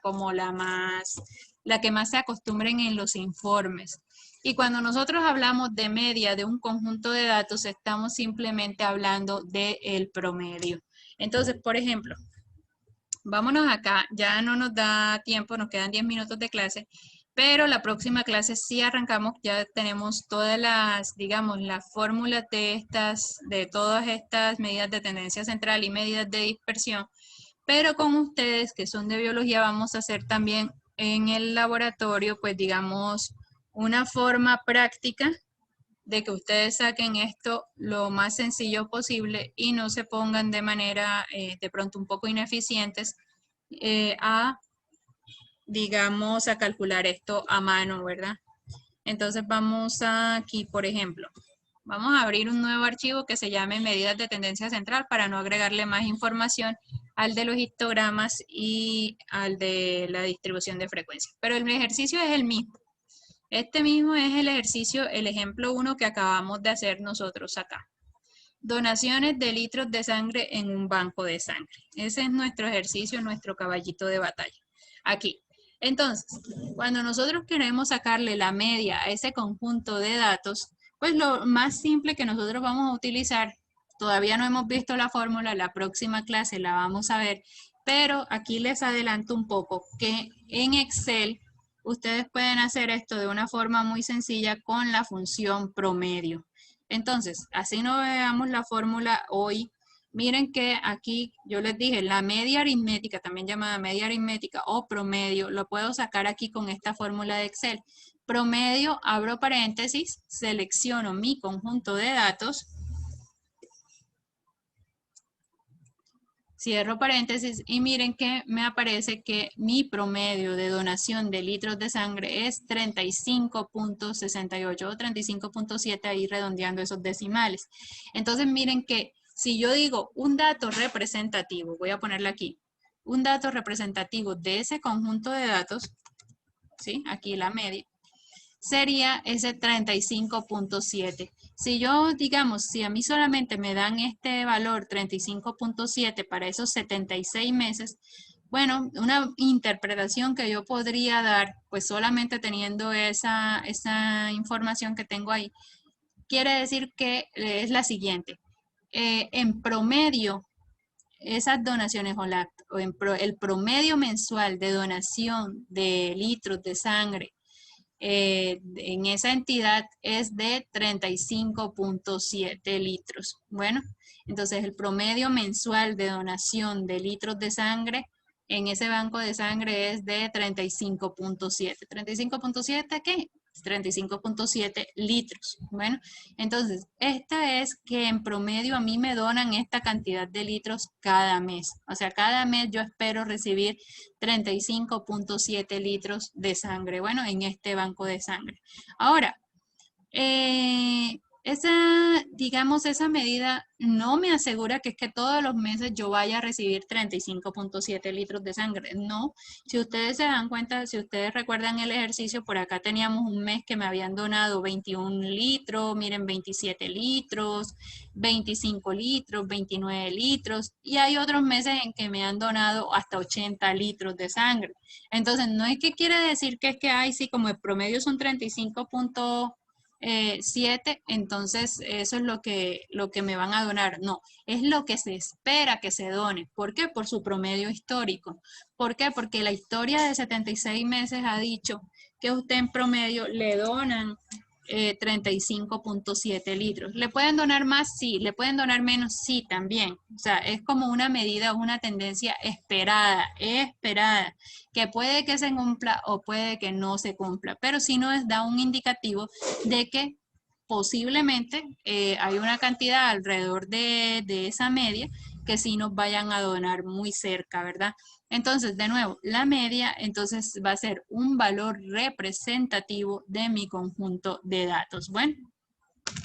que más se acostumbren en los informes. Y cuando nosotros hablamos de media de un conjunto de datos, estamos simplemente hablando del promedio. Entonces, por ejemplo, vámonos acá, ya no nos da tiempo, nos quedan 10 minutos de clase, pero la próxima clase sí arrancamos, ya tenemos todas las, digamos, las fórmulas de todas estas medidas de tendencia central y medidas de dispersión, pero con ustedes que son de biología vamos a hacer también en el laboratorio, pues digamos, una forma práctica de que ustedes saquen esto lo más sencillo posible y no se pongan de manera de pronto un poco ineficientes digamos, a calcular esto a mano, ¿verdad? Entonces vamos aquí, por ejemplo, vamos a abrir un nuevo archivo que se llame medidas de tendencia central para no agregarle más información al de los histogramas y al de la distribución de frecuencias. Pero el ejercicio es el mismo. Este mismo es el ejercicio, el ejemplo 1 que acabamos de hacer nosotros acá. Donaciones de litros de sangre en un banco de sangre. Ese es nuestro ejercicio, nuestro caballito de batalla. Aquí. Entonces, cuando nosotros queremos sacarle la media a ese conjunto de datos, pues lo más simple que nosotros vamos a utilizar, todavía no hemos visto la fórmula, la próxima clase la vamos a ver, pero aquí les adelanto un poco que en Excel ustedes pueden hacer esto de una forma muy sencilla con la función promedio. Entonces, así no veamos la fórmula hoy. Miren que aquí yo les dije, la media aritmética, también llamada media aritmética o promedio, lo puedo sacar aquí con esta fórmula de Excel. Promedio, abro paréntesis, selecciono mi conjunto de datos, cierro paréntesis y miren que me aparece que mi promedio de donación de litros de sangre es 35.68 o 35.7, ahí redondeando esos decimales. Entonces miren que si yo digo un dato representativo, voy a ponerle aquí, un dato representativo de ese conjunto de datos, ¿sí? Aquí la media, sería ese 35.7. Si yo, digamos, si a mí solamente me dan este valor 35.7 para esos 76 meses, bueno, una interpretación que yo podría dar, pues solamente teniendo esa información que tengo ahí, quiere decir que es la siguiente. En promedio, esas donaciones el promedio mensual de donación de litros de sangre en esa entidad es de 35.7 litros. Bueno, entonces el promedio mensual de donación de litros de sangre en ese banco de sangre es de 35.7. ¿35.7 qué? 35.7 litros. Bueno, entonces, esta es que en promedio a mí me donan esta cantidad de litros cada mes. O sea, cada mes yo espero recibir 35.7 litros de sangre, bueno, en este banco de sangre. Ahora, digamos, esa medida no me asegura que es que todos los meses yo vaya a recibir 35.7 litros de sangre. No, si ustedes se dan cuenta, si ustedes recuerdan el ejercicio, por acá teníamos un mes que me habían donado 21 litros, miren, 27 litros, 25 litros, 29 litros, y hay otros meses en que me han donado hasta 80 litros de sangre. Entonces, no es que quiere decir que es que, ay, sí, como el promedio son 35.7, entonces eso es lo que me van a donar. No, es lo que se espera que se done. ¿Por qué? Por su promedio histórico. ¿Por qué? Porque la historia de 76 meses ha dicho que usted en promedio le donan 35.7 litros. ¿Le pueden donar más? Sí. ¿Le pueden donar menos? Sí, también. O sea, es como una medida, una tendencia esperada, que puede que se cumpla o puede que no se cumpla, pero sí nos da un indicativo de que posiblemente hay una cantidad alrededor de esa media que sí nos vayan a donar muy cerca, ¿verdad? Entonces, de nuevo, la media entonces va a ser un valor representativo de mi conjunto de datos. Bueno,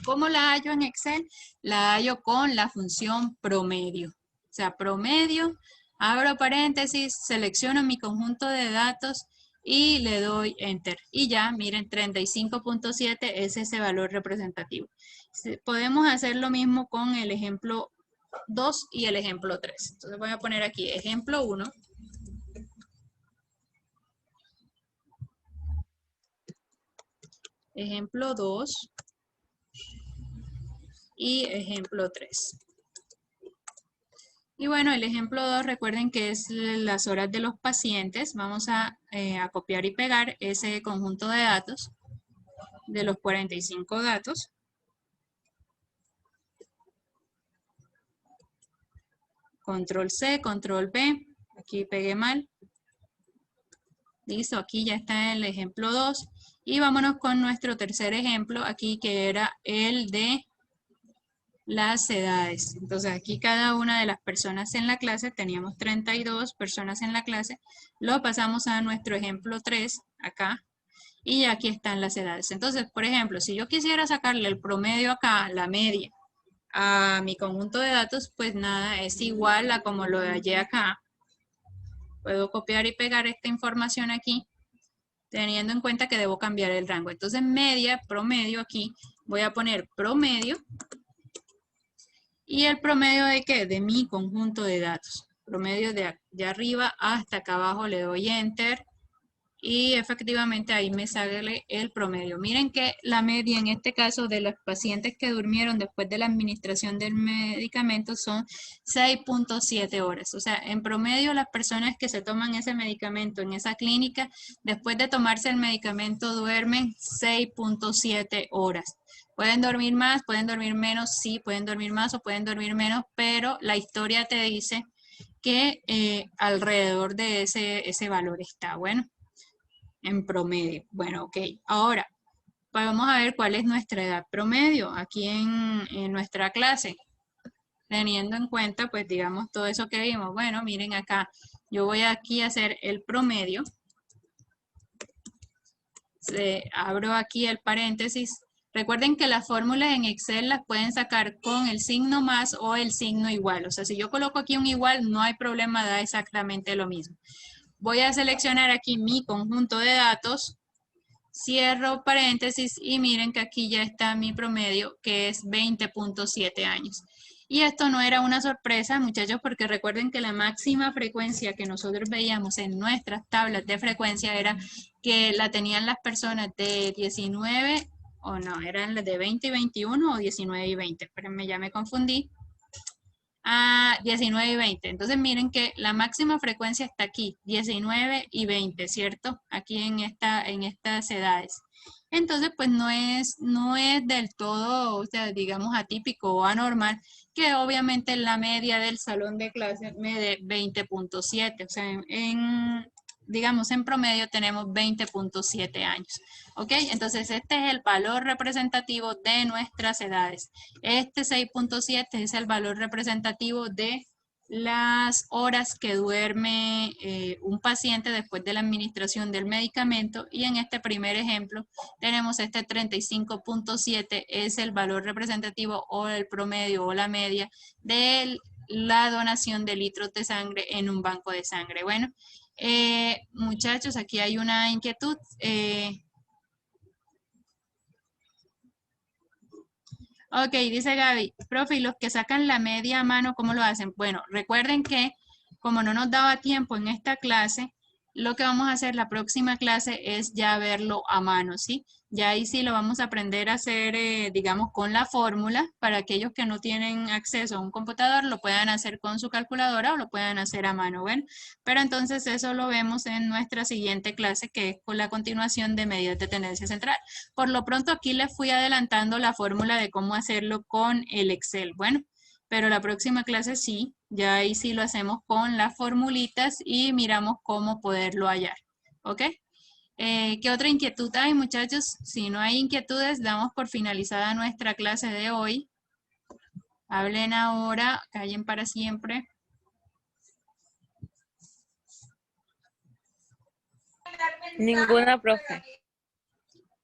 ¿cómo la hallo en Excel? La hallo con la función promedio. O sea, promedio, abro paréntesis, selecciono mi conjunto de datos y le doy Enter. Y ya, miren, 35.7 es ese valor representativo. Podemos hacer lo mismo con el ejemplo 2 y el ejemplo 3. Entonces voy a poner aquí ejemplo 1. Ejemplo 2 y ejemplo 3. Y bueno, el ejemplo 2, recuerden que es las horas de los pacientes. Vamos a copiar y pegar ese conjunto de datos de los 45 datos. Control C, Control V. Aquí pegué mal. Listo, aquí ya está el ejemplo 2. Y vámonos con nuestro tercer ejemplo aquí, que era el de las edades. Entonces aquí cada una de las personas en la clase, teníamos 32 personas en la clase, lo pasamos a nuestro ejemplo 3, acá, y aquí están las edades. Entonces, por ejemplo, si yo quisiera sacarle el promedio acá, la media, a mi conjunto de datos, pues nada, es igual a como lo hallé acá. Puedo copiar y pegar esta información aquí teniendo en cuenta que debo cambiar el rango. Entonces, media, promedio aquí, voy a poner promedio. ¿Y el promedio de qué? De mi conjunto de datos. Promedio de arriba hasta acá abajo, le doy Enter. Y efectivamente ahí me sale el promedio. Miren que la media en este caso de los pacientes que durmieron después de la administración del medicamento son 6.7 horas. O sea, en promedio las personas que se toman ese medicamento en esa clínica, después de tomarse el medicamento duermen 6.7 horas. ¿Pueden dormir más? ¿Pueden dormir menos? Sí, pueden dormir más o pueden dormir menos, pero la historia te dice que alrededor de ese valor está. Bueno, en promedio. Bueno, ok. Ahora, vamos a ver cuál es nuestra edad promedio aquí en nuestra clase. Teniendo en cuenta, pues, digamos, todo eso que vimos. Bueno, miren acá. Yo voy aquí a hacer el promedio. Abro aquí el paréntesis. Recuerden que las fórmulas en Excel las pueden sacar con el signo más o el signo igual. O sea, si yo coloco aquí un igual, no hay problema, da exactamente lo mismo. Voy a seleccionar aquí mi conjunto de datos, cierro paréntesis y miren que aquí ya está mi promedio, que es 20.7 años. Y esto no era una sorpresa, muchachos, porque recuerden que la máxima frecuencia que nosotros veíamos en nuestras tablas de frecuencia era que la tenían las personas de 19, o no, eran las de 20 y 21 o 19 y 20, espérenme, ya me confundí. 19 y 20. Entonces miren que la máxima frecuencia está aquí, 19 y 20, ¿cierto? Aquí en estas edades. Entonces, pues no es del todo, o sea, digamos atípico o anormal, que obviamente la media del salón de clase me dé 20.7, o sea, digamos en promedio tenemos 20.7 años. ¿Ok? Entonces este es el valor representativo de nuestras edades. Este 6.7 es el valor representativo de las horas que duerme un paciente después de la administración del medicamento, y en este primer ejemplo tenemos este 35.7 es el valor representativo o el promedio o la media de la donación de litros de sangre en un banco de sangre. Bueno, muchachos, aquí hay una inquietud. Ok, dice Gaby, profe, ¿y los que sacan la media a mano, cómo lo hacen? Bueno, recuerden que como no nos daba tiempo en esta clase, lo que vamos a hacer la próxima clase es ya verlo a mano, ¿sí? Ya ahí sí lo vamos a aprender a hacer, digamos, con la fórmula. Para aquellos que no tienen acceso a un computador, lo puedan hacer con su calculadora o lo puedan hacer a mano, ¿ven? Pero entonces eso lo vemos en nuestra siguiente clase, que es con la continuación de medidas de tendencia central. Por lo pronto aquí les fui adelantando la fórmula de cómo hacerlo con el Excel. Bueno, pero la próxima clase sí, ya ahí sí lo hacemos con las formulitas y miramos cómo poderlo hallar. ¿Ok? ¿Qué otra inquietud hay, muchachos? Si no hay inquietudes, damos por finalizada nuestra clase de hoy. Hablen ahora, callen para siempre. Ninguna, profe.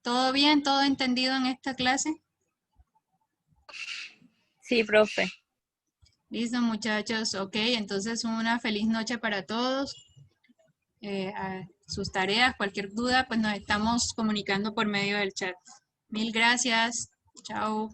¿Todo bien? ¿Todo entendido en esta clase? Sí, profe. Listo, muchachos. Ok, entonces una feliz noche para todos. Sus tareas, cualquier duda, pues nos estamos comunicando por medio del chat. Mil gracias. Chao.